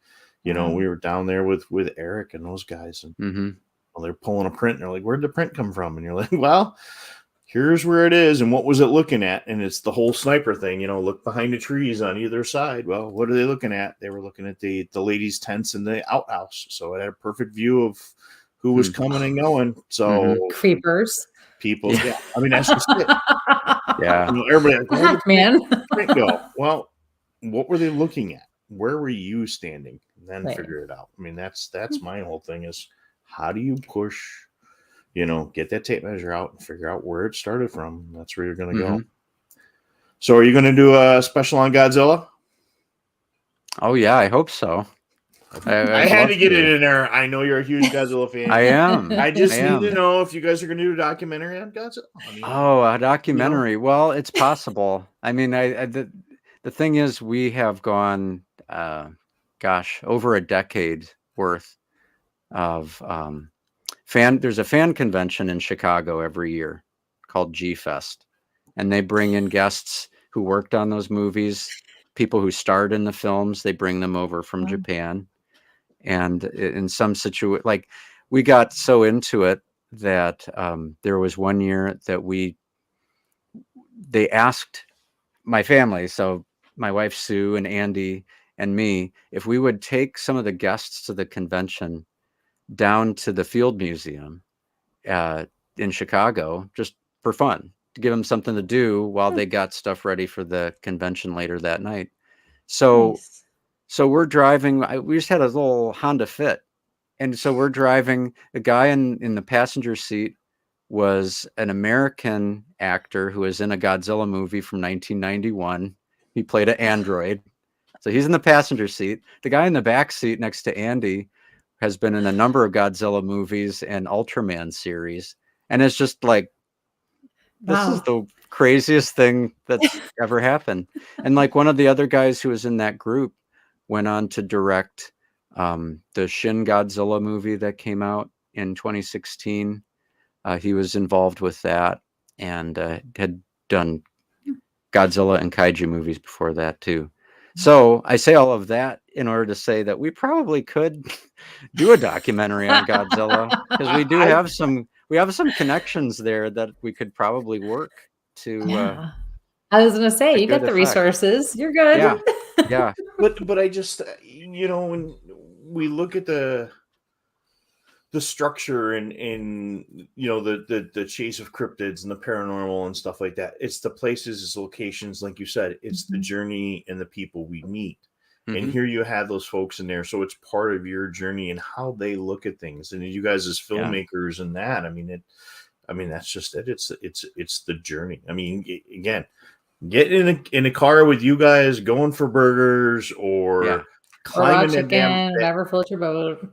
you know, we were down there with Eric and those guys, and well, they're pulling a print, and they're like, "Where'd the print come from?" And you're like, "Well, here's where it is, and what was it looking at?" And it's the whole sniper thing, you know, look behind the trees on either side. Well, what are they looking at? They were looking at the ladies' tents in the outhouse, so it had a perfect view of who was coming and going. So creepers, people, I mean, that's just it. You know, everybody, like, where did the print go? Well, what were they looking at? Where were you standing? And then figure it out. I mean, that's my whole thing is, how do you push? You know, get that tape measure out and figure out where it started from. That's where you're going to go. So are you going to do a special on Godzilla? Oh, yeah, I hope so. I had to get it in there. I know you're a huge Godzilla fan. I am. I just need to know if you guys are going to do a documentary on Godzilla. I mean, a documentary. You know? Well, it's possible. I mean, the thing is, we have gone, over a decade worth of there's a fan convention in Chicago every year called G-Fest, and they bring in guests who worked on those movies, people who starred in the films. They bring them over from Japan, and in some situation, like, we got so into it that there was one year that they asked my family, so my wife Sue and Andy and me, if we would take some of the guests to the convention down to the Field Museum in Chicago, just for fun, to give them something to do while they got stuff ready for the convention later that night. So we're driving. We just had a little Honda Fit, and so we're driving. The guy in the passenger seat was an American actor who was in a Godzilla movie from 1991. He played an android, so he's in the passenger seat. The guy in the back seat next to Andy has been in a number of Godzilla movies and Ultraman series. And it's just like, this is the craziest thing that's ever happened. And like, one of the other guys who was in that group went on to direct the Shin Godzilla movie that came out in 2016. He was involved with that, and had done Godzilla and kaiju movies before that too. So I say all of that in order to say that we probably could do a documentary on Godzilla, because we do have some connections there that we could probably work to. I was going to say, you got the resources. You're good. Yeah. But I just, you know, when we look at the the structure and the chase of cryptids and the paranormal and stuff like that. It's the places, it's locations, like you said, it's the journey and the people we meet. And here you have those folks in there. So it's part of your journey and how they look at things. And you guys as filmmakers and that, I mean, that's just it. It's the journey. I mean, again, get in a car with you guys going for burgers or climbing a damn, whatever floats your boat.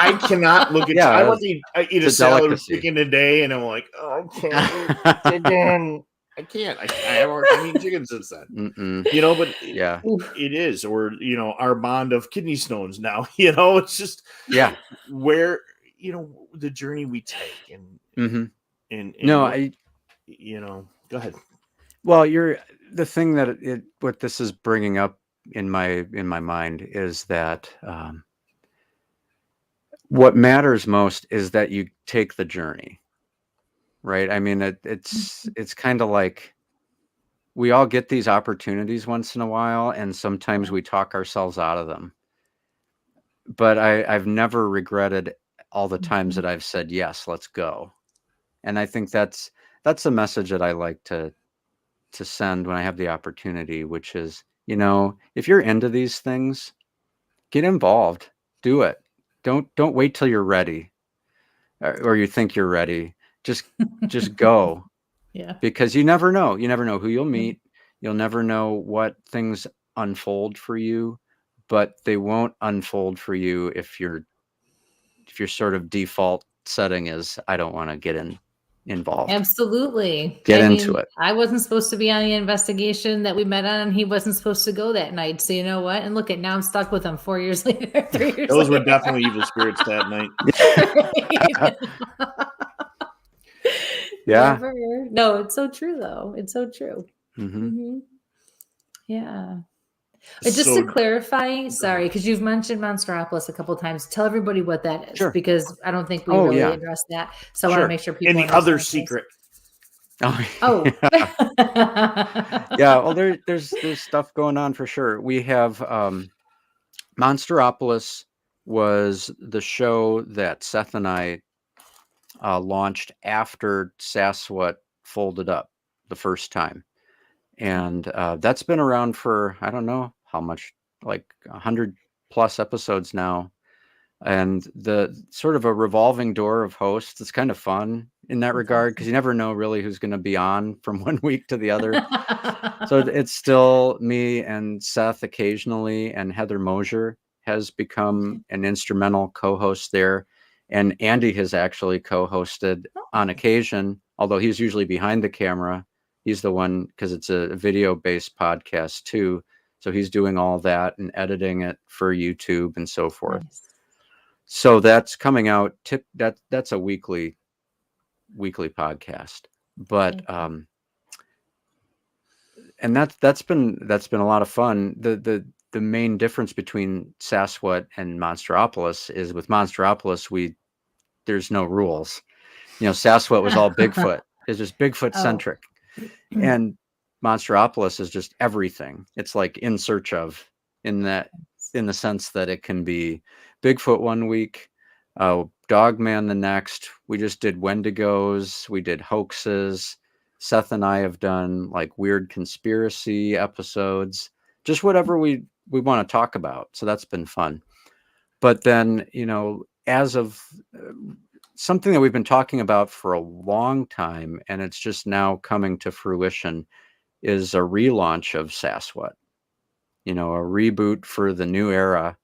I cannot look at you. I want to eat a salad with chicken today, and I'm like, oh, chicken. I can't. I haven't eaten chicken since then. You know, but it is, or our bond of kidney stones now. It's just where the journey we take, and go ahead. Well, the thing that what this is bringing up in my mind is that what matters most is that you take the journey, right? I mean, it's kind of like we all get these opportunities once in a while, and sometimes we talk ourselves out of them. But I've never regretted all the times that I've said, yes, let's go. And I think that's a message that I like to send when I have the opportunity, which is, if you're into these things, get involved, do it. Don't wait till you're ready or you think you're ready. Just go. Because you never know who you'll meet. You'll never know what things unfold for you, but they won't unfold for you if your sort of default setting is, I don't want to get involved. Absolutely. Get into it. I wasn't supposed to be on the investigation that we met on, and he wasn't supposed to go that night. So you know what? And look, now I'm stuck with him 4 years later, 3 years Those later. were definitely evil spirits that night. Never. No, it's so true though. It's so true. Yeah. But just to clarify, sorry, because you've mentioned Monsteropolis a couple of times. Tell everybody what that is, because I don't think we really addressed that. So I want to make sure people. And the other secret. Well, there's stuff going on for sure. We have Monsteropolis was the show that Seth and I launched after SasWhat folded up the first time. And that's been around for, I don't know how much, like 100 plus episodes now. And the sort of a revolving door of hosts. It's kind of fun in that regard, because you never know really who's going to be on from one week to the other. So it's still me and Seth occasionally, and Heather Moser has become an instrumental co-host there. And Andy has actually co-hosted on occasion, although he's usually behind the camera. He's the one, because it's a video-based podcast too. So he's doing all that and editing it for YouTube and so forth. Nice. So that's coming out. That's a weekly podcast. But and that's been a lot of fun. The main difference between SasWhat and Monsteropolis is with Monsteropolis there's no rules. SasWhat was all Bigfoot. It's just Bigfoot centric. And Monsteropolis is just everything. It's like in search of, in the sense that it can be Bigfoot one week, Dogman the next. We just did Wendigos. We did hoaxes. Seth and I have done like weird conspiracy episodes, just whatever we want to talk about. So that's been fun. But then, as of something that we've been talking about for a long time, and it's just now coming to fruition, is a relaunch of SasWhat, a reboot for the new era.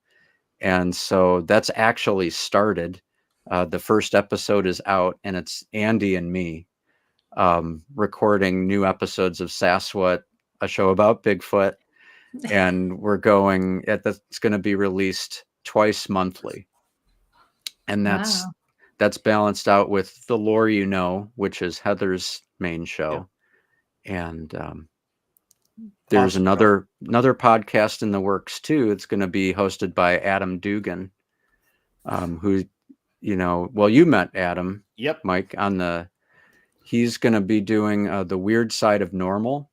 And so that's actually started. The first episode is out, and it's Andy and me recording new episodes of SasWhat, a show about Bigfoot. And we're going it's going to be released twice monthly. And that's balanced out with The Lore You Know, which is Heather's main show. And there's another podcast in the works too. It's going to be hosted by Adam Dugan, who, you met Adam. Yep. Mike, he's going to be doing The Weird Side of Normal,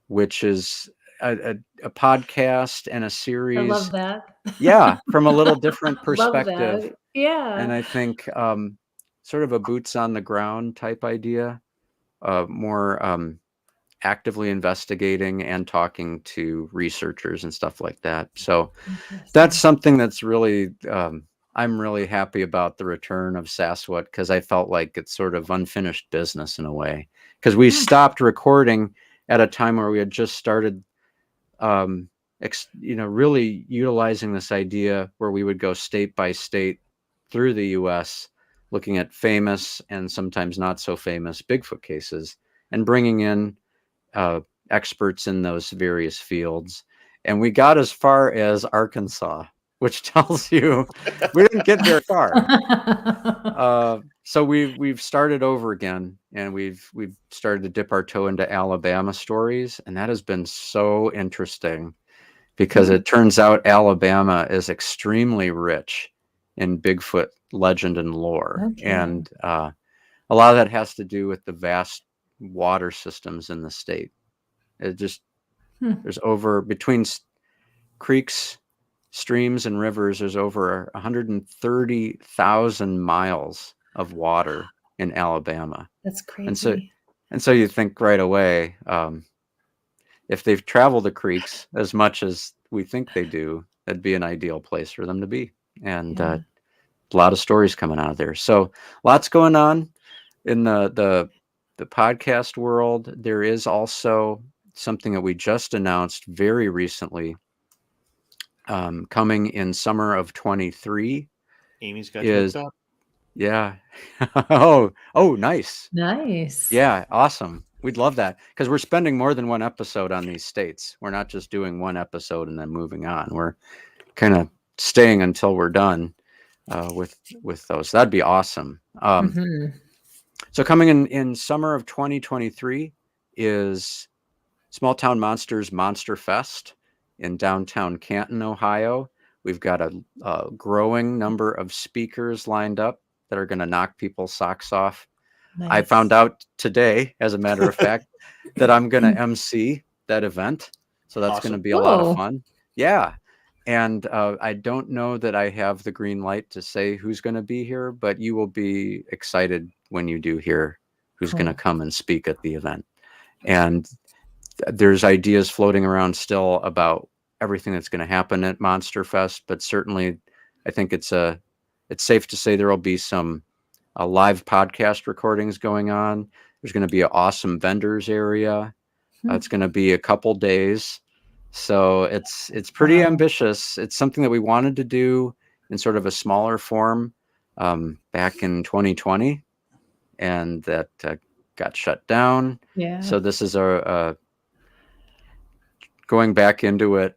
which is a podcast and a series. I love that. Yeah, from a little different perspective. Yeah. And I think sort of a boots on the ground type idea, more actively investigating and talking to researchers and stuff like that. So that's something that's really, I'm really happy about the return of SasWhat, because I felt like it's sort of unfinished business in a way, because we stopped recording at a time where we had just started, really utilizing this idea where we would go state by state through the US, looking at famous and sometimes not so famous Bigfoot cases and bringing in experts in those various fields. And we got as far as Arkansas, which tells you we didn't get very far. So we've started over again, and we've started to dip our toe into Alabama stories, and that has been so interesting, because it turns out Alabama is extremely rich in Bigfoot legend and lore. Okay. And a lot of that has to do with the vast water systems in the state. It just, there's over, between creeks, streams, and rivers, there's over 130,000 miles of water in Alabama. That's crazy. And so you think right away, if they've traveled the creeks as much as we think they do, that'd be an ideal place for them to be. And a lot of stories coming out of there. So lots going on in the podcast world. There is also something that we just announced very recently, coming in summer of 23. Amy's got you hooked up. Yeah. Oh, nice. Nice. Yeah, awesome. We'd love that, because we're spending more than one episode on these states. We're not just doing one episode and then moving on. We're kind of staying until we're done with those. That'd be awesome. So coming in summer of 2023 is Small Town Monsters Monster Fest in downtown Canton, Ohio. We've got a growing number of speakers lined up that are going to knock people's socks off. Nice. I found out today, as a matter of fact, that I'm going to MC that event. So that's awesome. Going to be a lot of fun. Yeah. And I don't know that I have the green light to say who's going to be here, but you will be excited when you do hear who's going to come and speak at the event. And there's ideas floating around still about everything that's going to happen at Monster Fest, but certainly I think it's safe to say there will be some live podcast recordings going on. There's going to be an awesome vendors area. It's going to be a couple days. So it's pretty ambitious. It's something that we wanted to do in sort of a smaller form back in 2020, and that got shut down. Yeah. So this is a going back into it,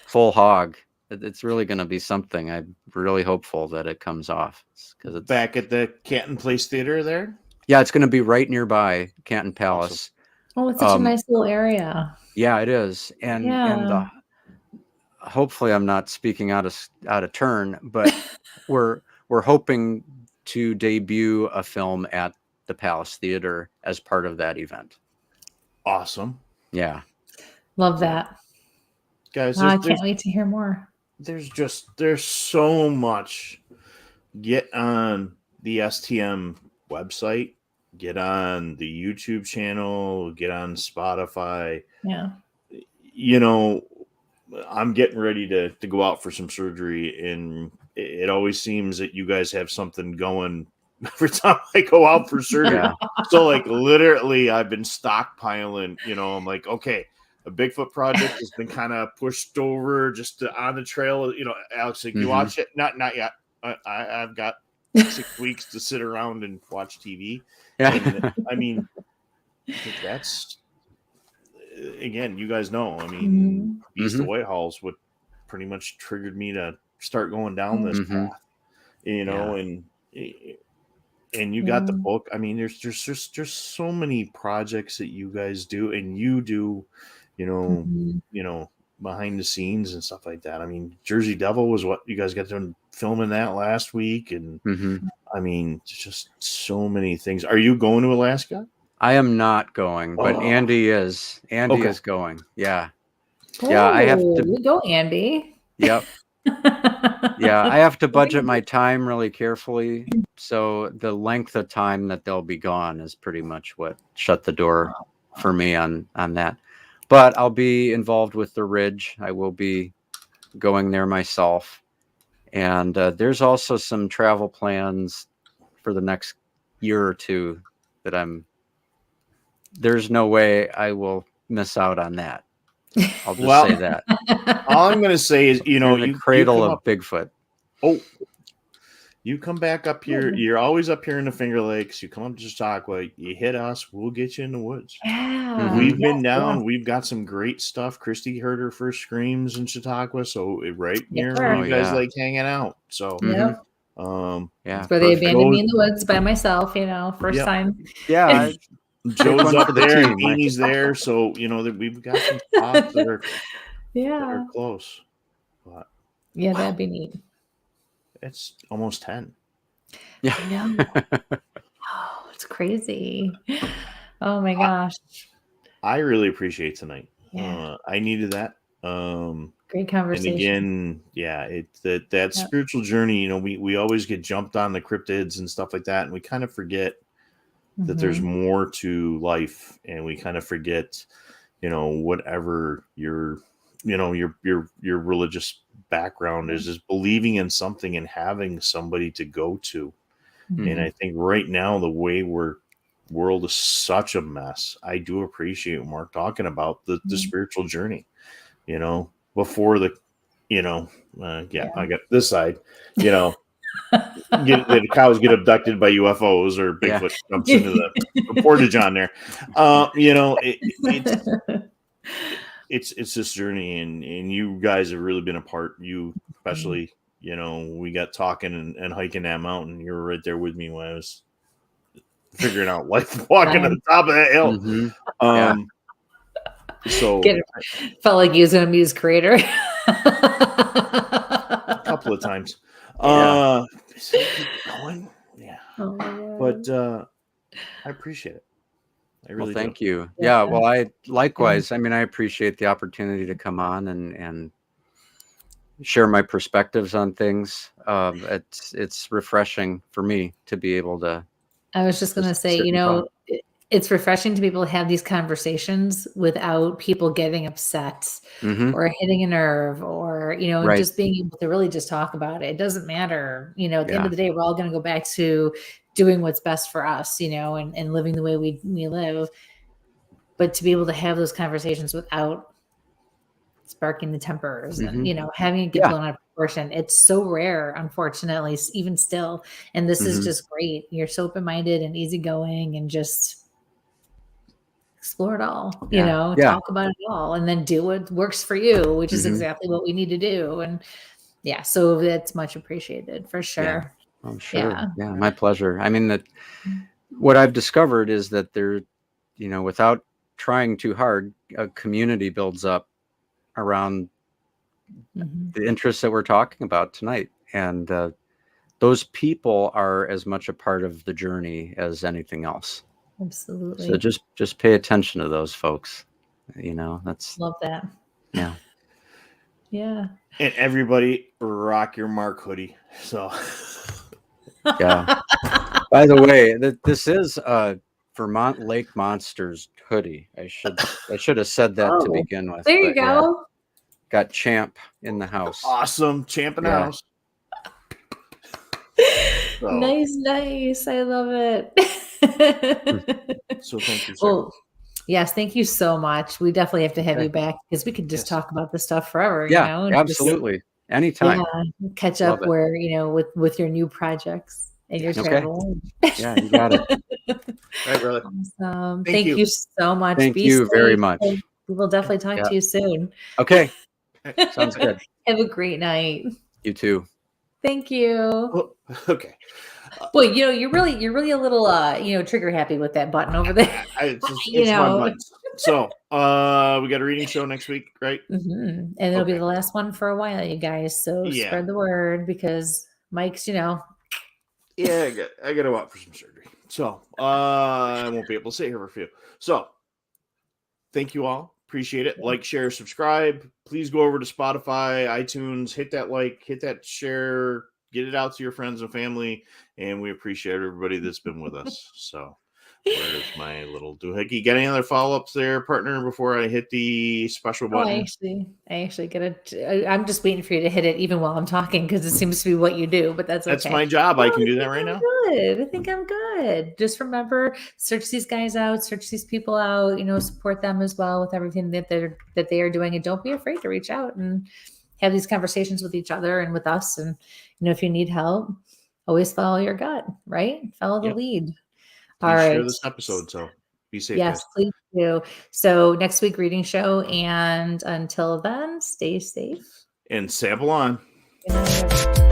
full hog. It's really going to be something. I'm really hopeful that it comes off, because it's back at the Canton Place Theater there. Yeah, it's going to be right nearby Canton Palace. Oh, it's such a nice little area. Yeah, it is, and hopefully I'm not speaking out of turn, but we're hoping to debut a film at the Palace Theater as part of that event. Awesome. Yeah. Love that. Guys, I can't wait to hear more. There's so much. Get on the STM website, get on the YouTube channel, get on Spotify. Yeah. I'm getting ready to go out for some surgery, and it always seems that you guys have something going every time I go out for surgery. Yeah. So like literally I've been stockpiling, I'm like, okay, a Bigfoot project has been kind of pushed over just on the trail. Alex, like, you watch it? Not yet. I've got 6 weeks to sit around and watch TV. Yeah. And, I mean, that's, again, you guys know, Beast of Whitehall's what pretty much triggered me to start going down this path, and you got the book. I mean, there's just so many projects that you guys do, and you do, behind the scenes and stuff like that. I mean, Jersey Devil was what you guys got done filming that last week. And I mean, just so many things. Are you going to Alaska? I am not going, but Andy is. Andy is going. Yeah. Yeah. I have to go, Andy. Yep. Yeah, I have to budget my time really carefully. So the length of time that they'll be gone is pretty much what shut the door for me on that. But I'll be involved with the Ridge. I will be going there myself. And there's also some travel plans for the next year or two that there's no way I will miss out on that. I'll just say that. All I'm going to say is, in the cradle of Bigfoot. Oh, you come back up here. You're always up here in the Finger Lakes. You come up to Chautauqua. You hit us. We'll get you in the woods. Yeah. We've been down. We've got some great stuff. Kristie heard her first screams in Chautauqua, so right near where you guys like hanging out. So yeah, that's where they abandoned me in the woods by myself. First time. Yeah. Joe's up there and Amy's there, so that we've got some spots that are close. But yeah, that'd be neat. It's almost 10. Yeah, I know. Oh, it's crazy. Oh my gosh. I really appreciate tonight. Yeah. I needed that. Great conversation. And again, it's that spiritual journey. We always get jumped on the cryptids and stuff like that, and we kind of forget that there's more to life, and we kind of forget, whatever your religious background is believing in something and having somebody to go to. And I think right now the way world is such a mess. I do appreciate Mark talking about the spiritual journey. Before the, I got this side. The cows get abducted by UFOs or Bigfoot jumps into the portage on there. It's this journey, and you guys have really been a part. You especially, we got talking and hiking that mountain. You were right there with me when I was figuring out life walking to the top of that hill. So felt like he was an amused creator a couple of times. Going. Yeah. But I appreciate it. I really thank do. you. Yeah. Well, I likewise. I mean, I appreciate the opportunity to come on and share my perspectives on things. It's refreshing for me to be able to. I was just going to say, it's refreshing to be able to have these conversations without people getting upset or hitting a nerve or, just being able to really just talk about it. It doesn't matter. At the end of the day, we're all going to go back to doing what's best for us, and living the way we live. But to be able to have those conversations without sparking the tempers and, having it get blown out of proportion. It's so rare, unfortunately, even still. And this is just great. You're so open-minded and easygoing and just explore it all, talk about it all and then do what works for you, which is exactly what we need to do. And so that's much appreciated for sure. Yeah. I'm sure. Yeah, my pleasure. I mean, what I've discovered is that there, without trying too hard, a community builds up around the interests that we're talking about tonight. And those people are as much a part of the journey as anything else. Absolutely. So just pay attention to those folks. That's love that. Yeah. Yeah. And everybody rock your Mark hoodie. So yeah. By the way, this is Vermont Lake Monsters hoodie. I should have said that to begin with. There you go. Got Champ in the house. Awesome. Champ in the house. So. Nice. I love it. So thank you, sir. Well, yes, thank you so much. We definitely have to have you back because we could just talk about this stuff forever. Absolutely. Anytime. Catch up where, with your new projects and your travel. Yeah, you got it. Right, brother. Awesome. Thank you so much. Thank you very much. We will definitely talk to you soon. Okay. Sounds good. Have a great night. You too. Thank you. Oh, okay. Well, you're really a little trigger happy with that button over there. It's fun buttons. So we got a reading show next week, right? And it'll be the last one for a while, you guys. So spread the word because Mike's, Yeah, I got to go out for some surgery. So I won't be able to sit here for a few. So thank you all. Appreciate it. Like, share, subscribe. Please go over to Spotify, iTunes, hit that like, hit that share, get it out to your friends and family. And we appreciate everybody that's been with us. So where's my little doohickey? Got any other follow-ups there, partner, before I hit the special button? I actually get it. I'm just waiting for you to hit it even while I'm talking, because it seems to be what you do, but that's okay. My job. I can do that right now. Good. I think I'm good. Just remember, search these guys out, search these people out, support them as well with everything that they are doing. And don't be afraid to reach out and have these conversations with each other and with us. And, if you need help, always follow your gut, right? Follow the lead. All right. Share this episode. So be safe. Yes, guys. Please do. So next week, reading show. And until then, stay safe. And sample on. Good night.